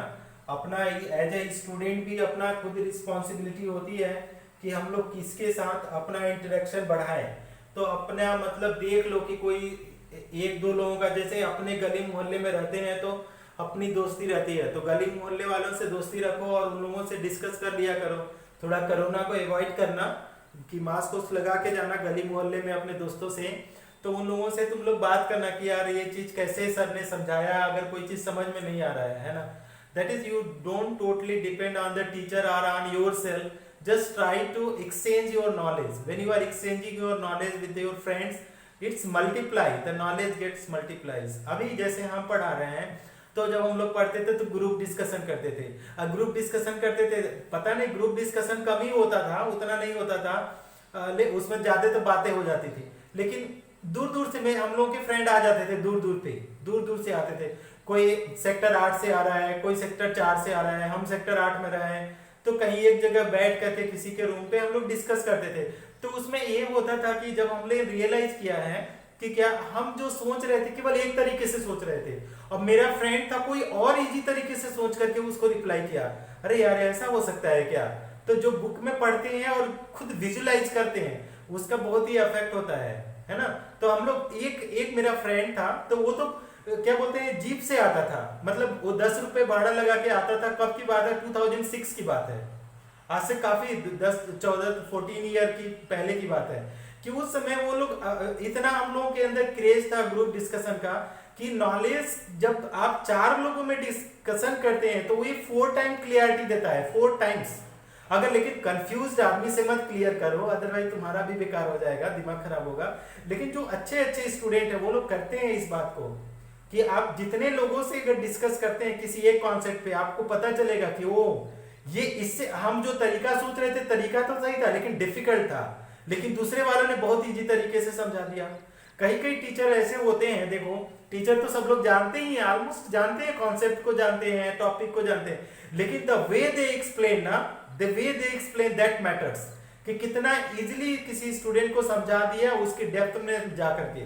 अपना एज ए स्टूडेंट भी अपना खुद रिस्पॉन्सिबिलिटी होती है कि हम लोग किसके साथ अपना इंटरेक्शन बढ़ाएं। तो अपना मतलब देख लो कि कोई एक दो लोगों का, जैसे अपने गली मोहल्ले में रहते हैं तो अपनी दोस्ती रहती है, तो गली मोहल्ले वालों से दोस्ती रखो और उन लोगों से डिस्कस कर लिया करो। थोड़ा कोरोना को अवॉइड करना कि मास्क वास्क लगा के जाना गली मोहल्ले में अपने दोस्तों से, तो उन लोगों से तुम लोग बात करना कि यार ये चीज कैसे सर ने समझाया, अगर कोई चीज समझ में नहीं आ रहा है ना। That is you don't totally depend on the teacher or on yourself, just try to exchange your knowledge. When you are exchanging your knowledge with your friends, it's multiply, the knowledge gets multiplies. अभी जैसे हम पढ़ा रहे हैं, तो जब हम लोग पढ़ते थे तो ग्रुप डिस्कशन करते थे, ग्रुप डिस्कशन करते थे, पता नहीं ग्रुप डिस्कशन कम ही होता था, उतना नहीं होता था, उसमें ज्यादा तो बातें हो जाती थी, लेकिन दूर दूर से हम लोग के फ्रेंड आ जाते थे, दूर दूर से आते थे, कोई सेक्टर 8 से आ रहा है, कोई सेक्टर 4 से आ रहा है, हम सेक्टर 8 में रहे हैं, तो कहीं एक जगह बैठ करके किसी के रूम पे हम लोग डिस्कस करते थे। तो उसमें ये होता था कि जब हमने रियलाइज किया है कि क्या हम जो सोच रहे थे केवल एक तरीके से सोच रहे थे, और मेरा फ्रेंड था कोई और इजी तरीके से सोच करके उसको रिप्लाई किया, अरे यार ऐसा हो सकता है क्या। तो जो बुक में पढ़ते हैं और खुद विजुलाइज करते हैं उसका बहुत ही इफेक्ट होता है ना। तो हम लोग एक मेरा फ्रेंड था, तो वो तो क्या बोलते हैं जीप से आता था, मतलब वो 10 रुपए भाड़ा लगा के आता था। कब की बात है, 2006 की बात है, आज से काफी 14 ईयर की पहले की बात है, कि उस समय वो लोग इतना हम लोगों के अंदर क्रेज था ग्रुप डिस्कशन का कि नॉलेज जब आप 4 लोगों में डिस्कशन करते हैं तो वो 4 टाइम क्लियरिटी देता है, 4 टाइम्स। अगर लेकिन कंफ्यूज्ड आदमी से मत क्लियर करो, अदरवाइज तुम्हारा भी बेकार हो जाएगा, दिमाग खराब होगा। लेकिन जो अच्छे स्टूडेंट है वो लोग करते हैं इस बात को कि आप जितने लोगों से अगर डिस्कस करते हैं किसी एक कॉन्सेप्ट पे, आपको पता चलेगा कि वो ये इससे हम जो तरीका सोच रहे थे तरीका तो सही था लेकिन डिफिकल्ट था, लेकिन दूसरे वालों ने बहुत इजी तरीके से समझा दिया। कई टीचर ऐसे होते हैं, देखो टीचर तो सब लोग जानते ही हैं, ऑलमोस्ट जानते हैं, कॉन्सेप्ट को जानते हैं, टॉपिक को जानते हैं, लेकिन द वे दे एक्सप्लेन ना, the way they explain that matters, कि कितना इजीली किसी स्टूडेंट को समझा दिया उसके डेप्थ में जा करके।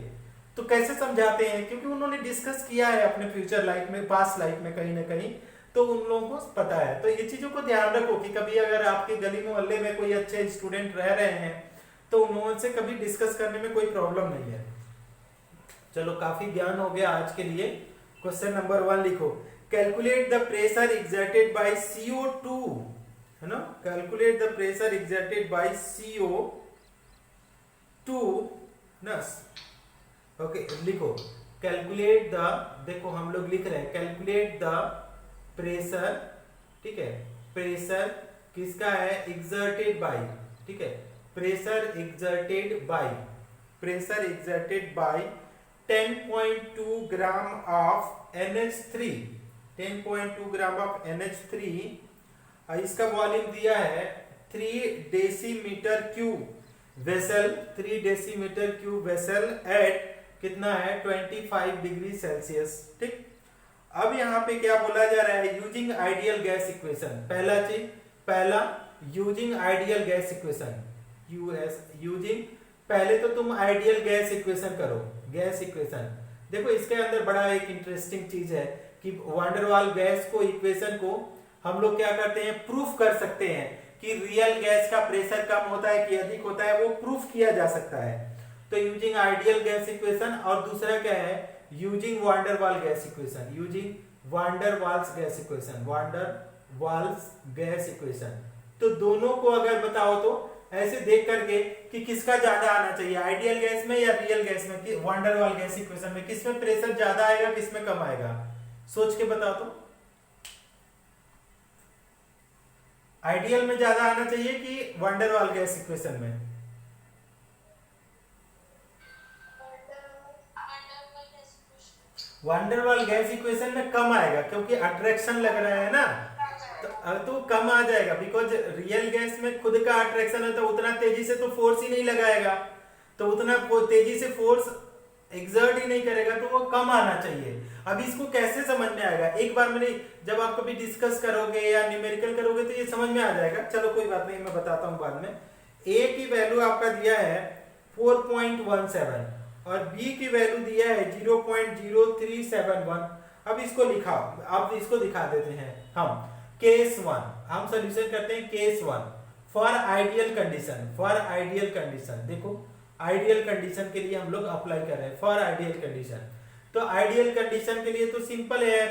तो कैसे समझाते हैं, क्योंकि उन्होंने डिस्कस किया है अपने फ्यूचर लाइफ में, पास्ट लाइफ में कहीं ना कहीं, तो उन लोगों को पता है। तो ये चीजों को ध्यान रखो कि कभी अगर आपके गली मोहल्ले में कोई अच्छे स्टूडेंट रह रहे हैं तो उन लोगों से कभी डिस्कस करने में कोई प्रॉब्लम नहीं है। चलो काफी ज्ञान हो गया आज के लिए। क्वेश्चन नंबर 1 लिखो, calculate the pressure exerted by CO2, है ना, calculate the pressure exerted by CO2 ना, ओके लिखो कैलकुलेट द, देखो हम लोग लिख रहे हैं कैलकुलेट द प्रेशर, ठीक है, प्रेशर किसका है, एक्सर्टेड बाय, ठीक है, pressure exerted by 10.2 gram of NH3, 10.2 gram of NH3, इसका वॉल्यूम दिया है 3 decimetre cube vessel, 3 decimetre cube vessel eight कितना है 25 डिग्री सेल्सियस, ठीक। अब यहाँ पे क्या बोला जा रहा है, यूजिंग आइडियल गैस इक्वेशन, पहला using ideal gas equation, using, पहले तो तुम आइडियल गैस इक्वेशन करो, गैस इक्वेशन। देखो इसके अंदर बड़ा एक इंटरेस्टिंग चीज है कि वान डेर वाल गैस को इक्वेशन को हम लोग क्या करते हैं, प्रूफ कर सकते हैं कि रियल गैस का प्रेशर कम होता है कि अधिक होता है, वो प्रूफ किया जा सकता है। तो यूजिंग आइडियल गैस इक्वेशन, और दूसरा क्या है, using van der Waal gas equation, using van der Waals gas equation, van der Waals gas equation. तो दोनों को अगर बताओ तो ऐसे देख करके कि किसका ज्यादा आना चाहिए, आइडियल गैस में या रियल गैस में, कि वान डेर वाल गैस इक्वेशन में किसमें प्रेशर ज्यादा आएगा किसमें कम आएगा, सोच के बताओ तो। आइडियल में ज्यादा आना चाहिए कि वान डेर वाल गैस इक्वेशन में, वान डेर वाल गैस इक्वेशन में कम आएगा क्योंकि अट्रैक्शन लग रहा है ना, तो कम आ जाएगा, बिकॉज रियल गैस में खुद का अट्रैक्शन है तो उतना तेजी से तो फोर्स ही नहीं लगाएगा, तो उतना तेजी से फोर्स एग्जर्ट ही नहीं करेगा, तो वो कम आना चाहिए। अब इसको कैसे समझ में आएगा, एक बार मैंने, जब आप कभी डिस्कस करोगे या न्यूमेरिकल करोगे तो ये समझ में आ जाएगा, चलो कोई बात नहीं, मैं बताता हूं बाद में। ए की वैल्यू आपका दिया है 4.17 और बी की वैल्यू दिया है 0.0371। अब इसको लिखा, अब इसको दिखा देते हैं हम। केस 1 हम सॉल्यूशन करते हैं, case 1 for ideal condition, for ideal condition, देखो आइडियल कंडीशन के लिए हम लोग अप्लाई कर रहे हैं, फॉर आइडियल कंडीशन। तो आइडियल कंडीशन के लिए तो सिंपल है,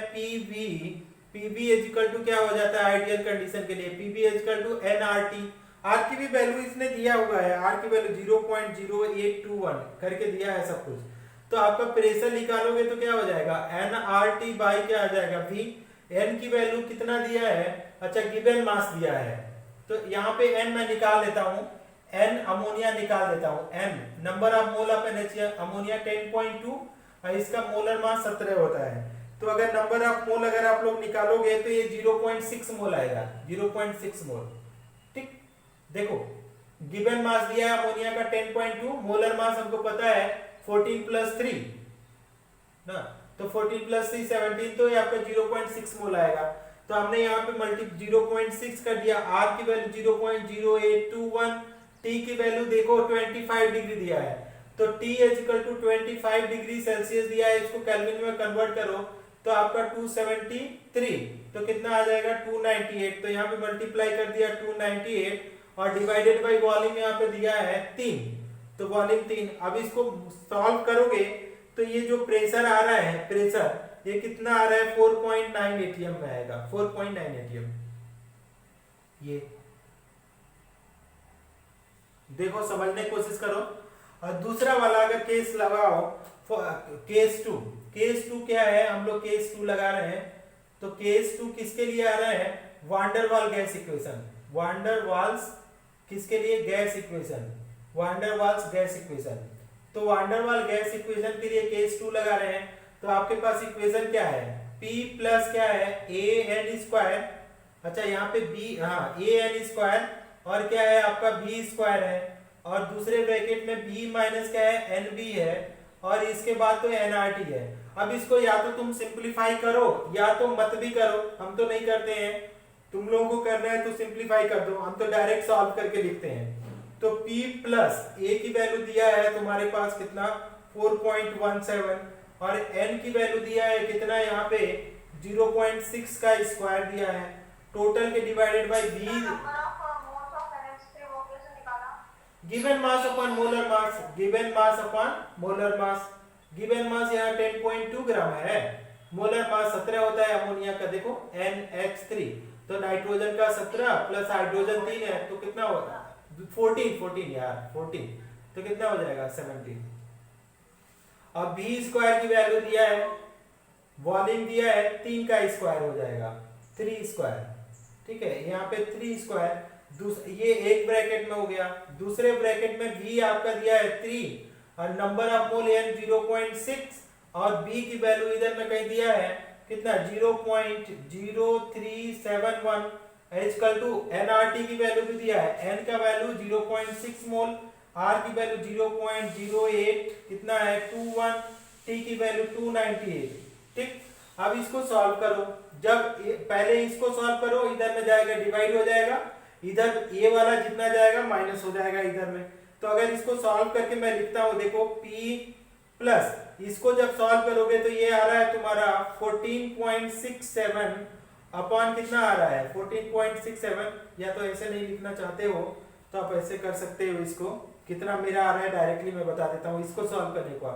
पीवी इज इक्वल टू क्या हो जाता है आइडियल कंडीशन के लिए, PV is equal to nRT, R की भी वैल्यू इसने दिया हुआ है, आर की वैल्यू 0.0821 करके दिया है सब कुछ। तो आपका प्रेशर निकालोगे तो क्या हो जाएगा, एनआरटी बाई क्या आ जाएगा वी, एन की वैल्यू कितना दिया है, अच्छा गिवन मास दिया है, तो यहाँ पे एन मैं निकाल लेता हूँ, एन अमोनिया निकाल देता हूँ, N number of mole of NHCl ammonia 10.2 और इसका मोलर मास 17 होता है। तो अगर नंबर ऑफ मोल अगर आप लोग निकालोगे तो ये 0.6 मोल आएगा, 0.6 मोल, ठीक। देखो गिवन मास दिया है अमोनिया का 10.2, मोलर मास हमको पता है 14 + 3 ना, तो 14 + 3 17, तो ये आपका 0.6 मोल आएगा। तो हमने यहाँ पे मल्टी 0.6 कर दिया, आर की वैल्यू 0.0821, टी की वैल्यू देखो 25 डिग्री दिया है, तो T = 25 डिग्री सेल्सियस दिया है, इसको केल्विन में कन्वर्ट करो तो आपका 273, तो कितना आ जाएगा 298, तो यहाँ पे मल्टीप्लाई कर दिया 298 और डिवाइडेड बाय वॉल्यूम यहाँ पे दिया है 3, तो वॉल्यूम 3। अब इसको सॉल्व करोगे तो ये जो प्रेशर आ रहा है, प्रेशर ये कितना आ रहा है 4.9 एटीएम में आएगा, 4.9 एटीएम। ये देखो समझने की कोशिश करो। और दूसरा वाला अगर केस लगाओ, केस 2, केस 2 क्या है, हम लोग केस 2 लगा रहे हैं, तो केस 2 किसके लिए आ रहा है, वान der Waal gas equation, van der Waals किसके लिए gas equation, van der Waals gas equation. तो वान डेर वाल गैस इक्वेशन के लिए केस 2 लगा रहे हैं, तो आपके पास इक्वेशन क्या है, P प्लस क्या है AN², अच्छा यहाँ पे B, हाँ AN² और क्या है आपका B² है, और दूसरे ब्रैकेट में B माइनस क्या है NB है, और इसके बाद तो nRT है। अब इसको या तो तुम सिंप्लीफाई करो या तो मत भी करो, हम तो नहीं करते हैं, तुम लोगों को करना है तो सिंप्लीफाई कर दो, हम तो डायरेक्ट सॉल्व करके लिखते हैं। तो P प्लस A की वैल्यू दिया है तुम्हारे पास कितना 4.17 और N की वैल्यू दिया है कितना यहाँ पे 0.6 का स्क्वायर दिया है, टोटल के divided by B, given mass upon molar mass, given mass upon molar mass, given mass यहाँ 10.2 ग्राम है, मोलर मास 17 होता है अमोनिया का, देखो NH3, तो नाइट्रोजन का 17 प्लस हाइड्रोजन 3 है, तो कितना होगा 14 यार 14, तो कितना हो जाएगा 17। अब v स्क्वायर की वैल्यू दिया है, वॉल्यूम दिया है, 3 का स्क्वायर हो जाएगा 3 स्क्वायर, ठीक है। यहाँ पे 3 स्क्वायर, ये एक ब्रैकेट में हो गया, दूसरे ब्रैकेट में v आपका दिया है 3 और नंबर ऑफ मोल n 0.6 और b की वैल्यू इधर में कहीं दिया है कितना 0.0371 इक्वल टू nRT की वैल्यू भी दिया है, n का वैल्यू 0.6 मोल, r की वैल्यू 0.08 कितना है 21, t की वैल्यू 298, ठीक। अब इसको सॉल्व करो, जब पहले इसको सॉल्व करो, इधर में जाएगा डिवाइड हो जाएगा, इधर ये वाला जितना जाएगा माइनस हो जाएगा इधर में। तो अगर इसको सॉल्व करके मैं लिखता हूं, देखो p प्लस इसको जब सॉल्व करोगे तो ये आ रहा है तुम्हारा 14.67 अपॉन कितना आ रहा है 14.67, या तो ऐसे नहीं लिखना चाहते हो तो आप ऐसे कर सकते हो, इसको कितना मेरा आ रहा है डायरेक्टली मैं बता देता हूँ इसको सॉल्व करने को।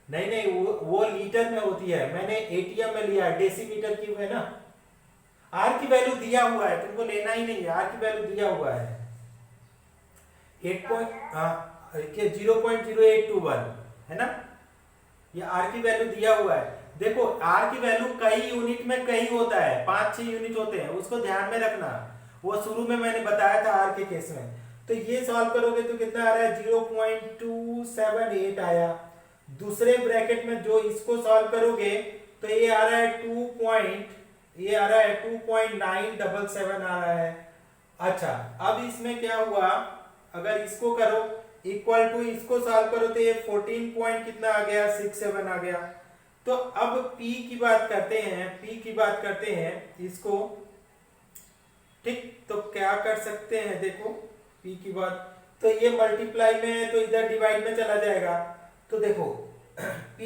नहीं वो लीटर में होती है, मैंने एटीएम में लिया है, डेसीमीटर की है ना। आर की वैल्यू दिया हुआ है, तुमको लेना ही नहीं है, आर की वैल्यू दिया हुआ है 0.0821 है ना, ये आर की वैल्यू दिया हुआ है। देखो आर की वैल्यू कई यूनिट में कई होता है, 5-6 यूनिट होते हैं, उसको ध्यान में रखना, वो शुरू में मैंने बताया था आर के केस में। तो ये सॉल्व करोगे तो कितना आ रहा है 0.278 आया। दूसरे ब्रैकेट में जो इसको सॉल्व करोगे तो ये आ रहा है 2.977 आ रहा है। अच्छा अब इसमें क्या हुआ, अगर इसको करो इक्वल टू इसको सॉल्व करो तो ये 14 पॉइंट कितना आ गया 67 आ गया। तो अब p की बात करते हैं, इसको ठीक, तो क्या कर सकते हैं, देखो p की बात, तो ये मल्टीप्लाई में है तो इधर डिवाइड में चला जाएगा, तो देखो p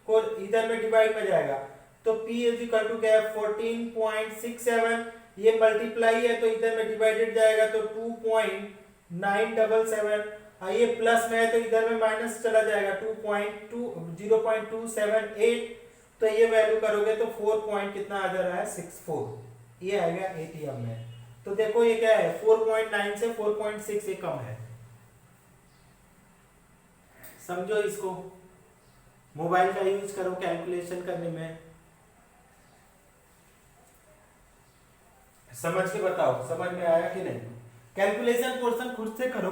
को इधर में डिवाइड में जाएगा तो p इज इक्वल टू क्या है 14.67, ये मल्टीप्लाई है तो इधर में डिवाइडेड जाएगा तो 2.977, ये प्लस में है तो इधर में माइनस चला जाएगा 0.278, तो ये वैल्यू करोगे तो 4 पॉइंट कितना आ जा रहा है 64, ये आएगा एटीएम में। तो देखो ये क्या है 4.9 से 4.6 ये कम है, समझो इसको, मोबाइल का यूज करो कैलकुलेशन करने में, समझ के बताओ समझ में आया कि नहीं। कैलकुलेशन पोर्शन खुद से करो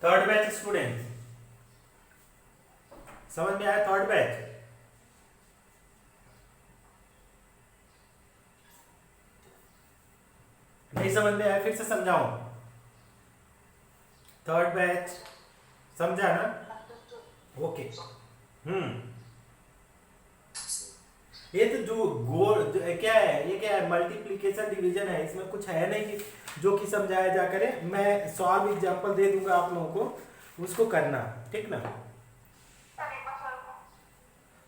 थर्ड बैच स्टूडेंट समझ में आया, थर्ड बैच नहीं समझ में आया, फिर से समझाऊं, थर्ड बैच समझा ना, ओके। ये तो क्या है, ये क्या है मल्टीप्लिकेशन डिवीजन है, इसमें कुछ है नहीं कि जो कि समझाया जा करे, मैं सॉल्व एग्जांपल दे दूंगा आप लोगों को, उसको करना, ठीक ना।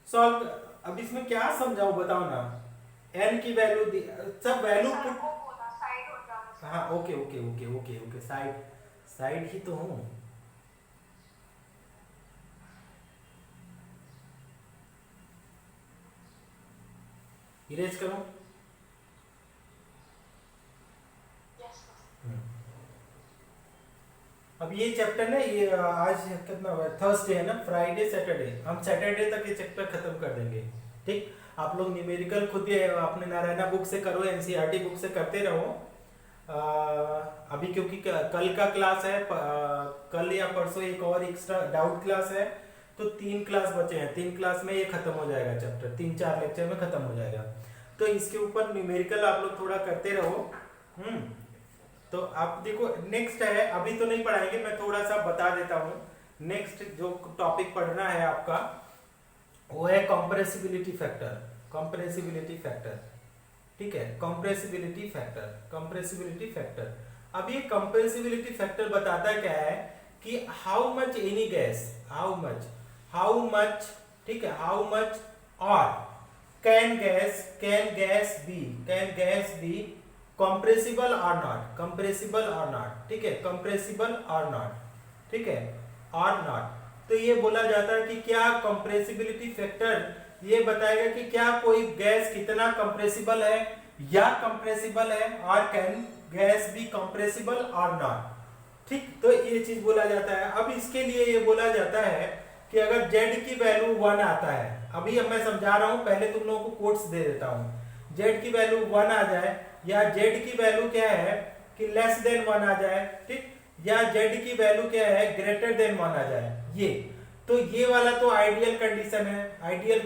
सॉल्व अब इसमें क्या समझाऊं बताओ ना, n की वैल्यू सब वैल्यू पुट, हाँ okay okay okay okay okay side ही तो हूं, इरेज करो। अब ये चैप्टर ना, ये आज कितना हुआ थर्सडे है ना, फ्राइडे सैटरडे, हम सैटरडे तक ये चैप्टर खत्म कर देंगे, ठीक। आप लोग न्यूमेरिकल खुद ही अपने नारायणा बुक से करो, एनसीईआरटी बुक से करते रहो। अभी क्योंकि कल का क्लास है, कल या परसों एक और एक्स्ट्रा डाउट क्लास है, तो 3 क्लास बचे हैं, 3 क्लास में ये खत्म हो जाएगा चैप्टर, 3-4 लेक्चर में खत्म हो जाएगा। तो इसके ऊपर न्यूमेरिकल आप लोग थोड़ा करते रहो। तो आप देखो नेक्स्ट है, अभी तो नहीं पढ़ाएंगे, मैं थोड़ा सा बता देता हूँ। नेक्स्ट जो टॉपिक पढ़ना है आपका वो है कंप्रेसिबिलिटी फैक्टर, ठीक है, कंप्रेसिबिलिटी फैक्टर। अब ये कंप्रेसिबिलिटी फैक्टर बताता क्या है कि how much any gas, how much, ठीक है, हाउ मच और कैन गैस बी कंप्रेसिबल और नॉट, ठीक है, कंप्रेसिबल और नॉट, ठीक है, और नॉट। तो ये बोला जाता है कि क्या कंप्रेसिबिलिटी फैक्टर ये बताएगा कि क्या कोई गैस कितना कंप्रेसिबल है या कंप्रेसिबल है, और कैन गैस बी कंप्रेसिबल और नॉट। ठीक, तो ये चीज बोला जाता है। अब इसके लिए ये बोला जाता है कि अगर z की वैल्यू 1 आता है, अभी अब मैं समझा रहा हूं, पहले तुम लोगों को कोट्स दे देता हूं। z की वैल्यू 1 आ जाए, या z की वैल्यू क्या है कि लेस देन 1 आ जाए, ठीक, या z की वैल्यू क्या है ग्रेटर देन 1 आ जाए, ये तो ये वाला तो आइडियल कंडीशन है। आइडियल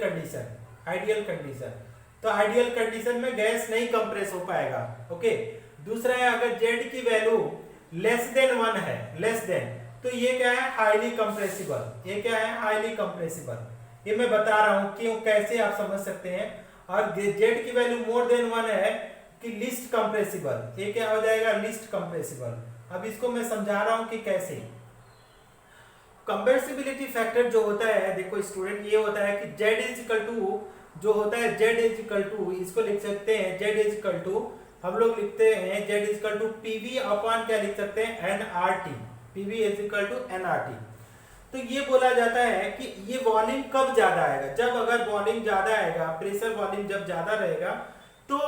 कंडीशन तो आइडियल कंडीशन में गैस नहीं कंप्रेस हो पाएगा। ओके, दूसरा है अगर z की वैल्यू लेस देन 1 है, लेस देन, तो ये क्या है हाईली कंप्रेसिबल। ये क्या है हाईली कंप्रेसिबल। ये मैं बता रहा हूं क्यों, कैसे आप समझ सकते हैं। और z की वैल्यू मोर देन 1 है कि लीस्ट कंप्रेसिबल। ये क्या हो जाएगा लीस्ट कंप्रेसिबल। अब इसको मैं समझा रहा हूं कि कैसे। कंप्रेसिबिलिटी फैक्टर जो होता है, देखो स्टूडेंट, ये होता है कि z इज इक्वल टू, जो होता है z इज इक्वल टू, इसको लिख सकते हैं z इज इक्वल टू, हम लोग लिखते हैं z is equal to PV upon क्या लिख सकते हैं nRT. PV is equal to nRT. तो ये बोला जाता है कि ये वॉल्यूम कब ज्यादा आएगा, जब अगर वॉल्यूम ज्यादा आएगा, प्रेशर वॉल्यूम जब ज्यादा रहेगा, तो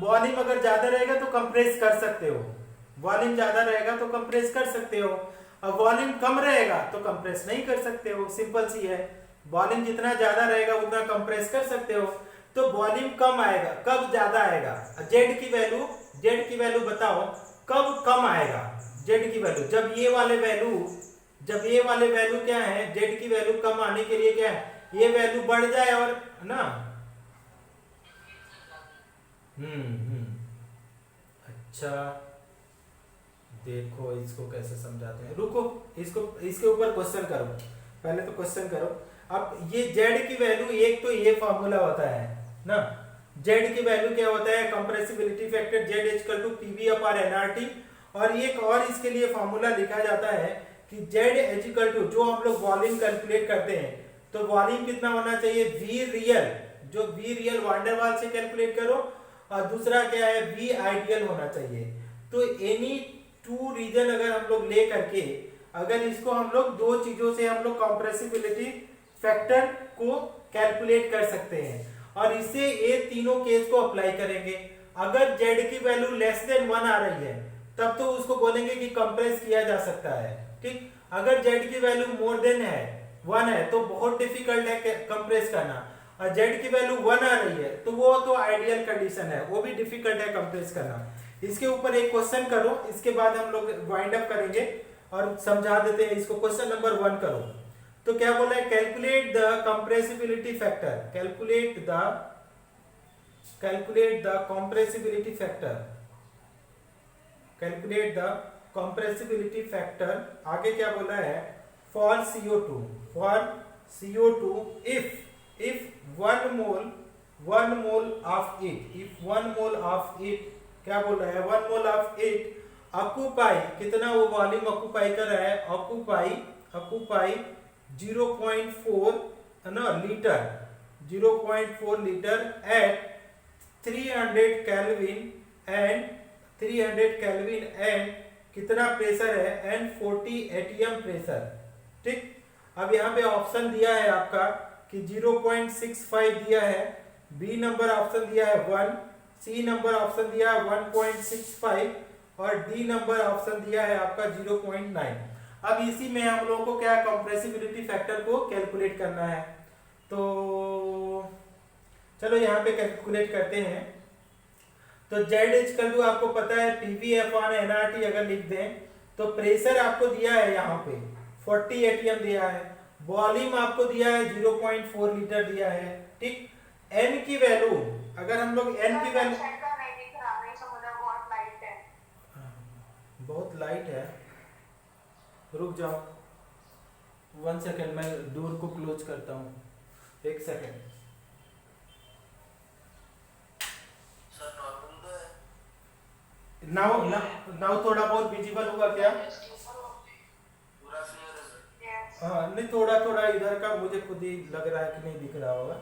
वॉल्यूम अगर ज्यादा रहेगा तो कंप्रेस कर सकते हो, वॉल्यूम ज्यादा रहेगा तो कंप्रेस कर सकते हो। अब वॉल्यूम कम रहेगा तो कंप्रेस नहीं कर सकते हो, सिंपल सी है। वॉल्यूम जितना ज्यादा रहेगा उतना कंप्रेस कर सकते हो। तो वॉल्यूम कम आएगा, कब ज्यादा आएगा, जेड की वैल्यू बताओ कब कम आएगा। जेड की वैल्यू जब ये वाले वैल्यू क्या है, जेड की वैल्यू कम आने के लिए क्या है, ये वैल्यू बढ़ जाए और ना। अच्छा देखो इसको कैसे समझाते हैं, रुको इसके ऊपर क्वेश्चन करो, पहले तो क्वेश्चन करो। अब ये z की वैल्यू, एक तो ये फॉर्मूला होता है ना, z की वैल्यू क्या होता है compressibility factor z equal to PV upon nRT. और एक और इसके लिए फॉर्मूला लिखा जाता है कि z इक्वल टू, जो हम लोग वॉल्यूम कैलकुलेट करते हैं, तो वॉल्यूम कितना होना चाहिए वी रियल, जो वी रियल वांडरवाल से कैलकुलेट करो, और दूसरा क्या है वी आइडियल होना चाहिए। तो एनी टू रीजन अगर हम लोग ले करके, अगर इसको हम लोग दो चीजों से हम लोग कंप्रेसिबिलिटी फैक्टर को कैलकुलेट कर सकते हैं, और इससे ये तीनों केस को अप्लाई करेंगे। अगर z की वैल्यू लेस देन 1 आ रही है तब तो उसको बोलेंगे कि कंप्रेस किया जा सकता है, ठीक। अगर z की वैल्यू मोर देन 1 है तो बहुत डिफिकल्ट है कंप्रेस करना, और z की वैल्यू 1 आ रही है तो वो तो आइडियल कंडीशन है, वो भी डिफिकल्ट है कंप्रेस करना। इसके ऊपर एक क्वेश्चन करो, इसके बाद हम लोग वाइंड अप करेंगे और समझा देते हैं इसको। क्वेश्चन नंबर 1 करो, तो क्या बोला है calculate the compressibility factor, calculate the compressibility factor. आगे क्या बोला है for CO2 if 1 mole of it, क्या बोल रहा है 1 मोल ऑफ इट ऑक्यूपाई, कितना वो वॉल्यूम ऑक्यूपाई कर रहा है, ऑक्यूपाई 0.4 ना litre, 0.4 litre at 300 kelvin and कितना प्रेशर है एंड 40 एटीएम प्रेशर, ठीक। अब यहाँ पे ऑप्शन दिया है आपका कि 0.65 दिया है, बी नंबर ऑप्शन दिया है 1, सी नंबर ऑप्शन दिया है 1.65 और डी नंबर ऑप्शन दिया है आपका 0.9। अब इसी में हम लोगों को क्या कंप्रेसिबिलिटी फैक्टर को कैलकुलेट करना है, तो चलो यहाँ पे कैलकुलेट करते हैं। तो z इक्वल टू आपको पता है पीवी अपॉन एनआरटी, अगर लिख दें तो प्रेशर आपको दिया है यहाँ पे 40 एटीएम दिया है, वॉल्यूम आपको दिया है 0.4 लीटर दिया है, ठीक। n की वैल्यू, अगर हम लोग n की वैल्यू, बहुत लाइट है, रुक जाओ 1 सेकेंड, मैं डोर को क्लोज करता हूँ, 1 सेकेंड। नाउ थोड़ा बहुत विजिबल होगा क्या? हाँ नहीं, थोड़ा इधर का मुझे खुद ही लग रहा है कि नहीं दिख रहा होगा।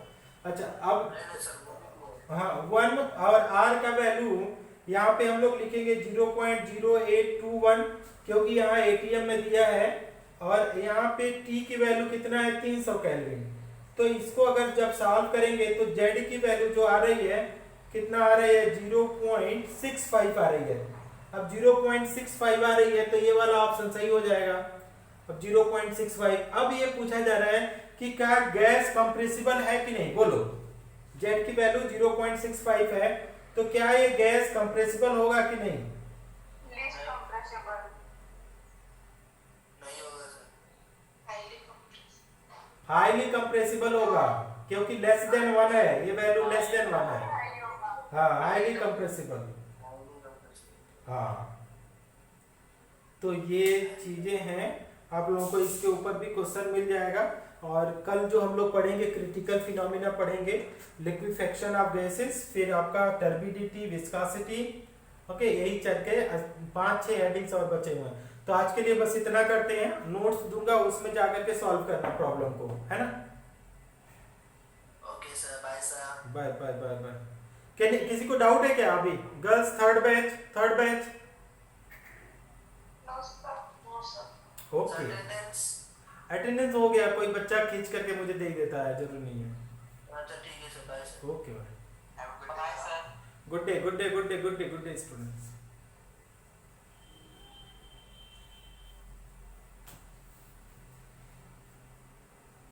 अच्छा अब हाँ 1 और r का वैल्यू यहाँ पे हम लोग लिखेंगे 0.0821, क्योंकि यहाँ एटीएम में दिया है, और यहाँ पे t की वैल्यू कितना है 300 केल्विन, तो इसको अगर जब सॉल्व करेंगे तो z की वैल्यू जो आ रही है कितना आ रही है 0.65 आ रही है। अब 0.65 आ रही है तो ये वाला ऑप्शन सही हो जाएगा। अब 0.65, अब ये पूछा जा रहा है कि क्या गैस कंप्रेसिबल है कि नहीं, बोलो। z की वैल्यू 0.65 है तो क्या ये गैस कंप्रेसिबल होगा कि नहीं? Least compressible. नहीं होगा sir. Highly compressible. Highly compressible होगा क्योंकि लेस देन 1 है, ये वैल्यू लेस देन 1 है। Highly होगा. हाँ, हाईली कंप्रेसिबल। हाँ, तो ये चीजें हैं, आप लोगों को इसके ऊपर भी क्वेश्चन मिल जाएगा। और कल जो हम लोग पढ़ेंगे क्रिटिकल फिनोमिना पढ़ेंगे, लिक्विफेक्शन ऑफ गैसेस, फिर आपका टर्बिडिटी, विस्कोसिटी। ओके, यही चल के 5-6 हेडिंग्स और बचे हुए हैं। तो आज के लिए बस इतना करते हैं, नोट्स दूंगा उसमें जाकर के सॉल्व करना प्रॉब्लम को, है ना। Okay sir, bye sir. Bye bye bye bye. किसी को डाउट है क्या अभी? Girls third batch. No sir. No sir. Okay, attendance. Attendance हो गया, कोई बच्चा खींच करके मुझे दे देता है, जरूरी नहीं है। अच्छा ठीक है sir, bye sir. Okay bye. Bye sir. Good day students.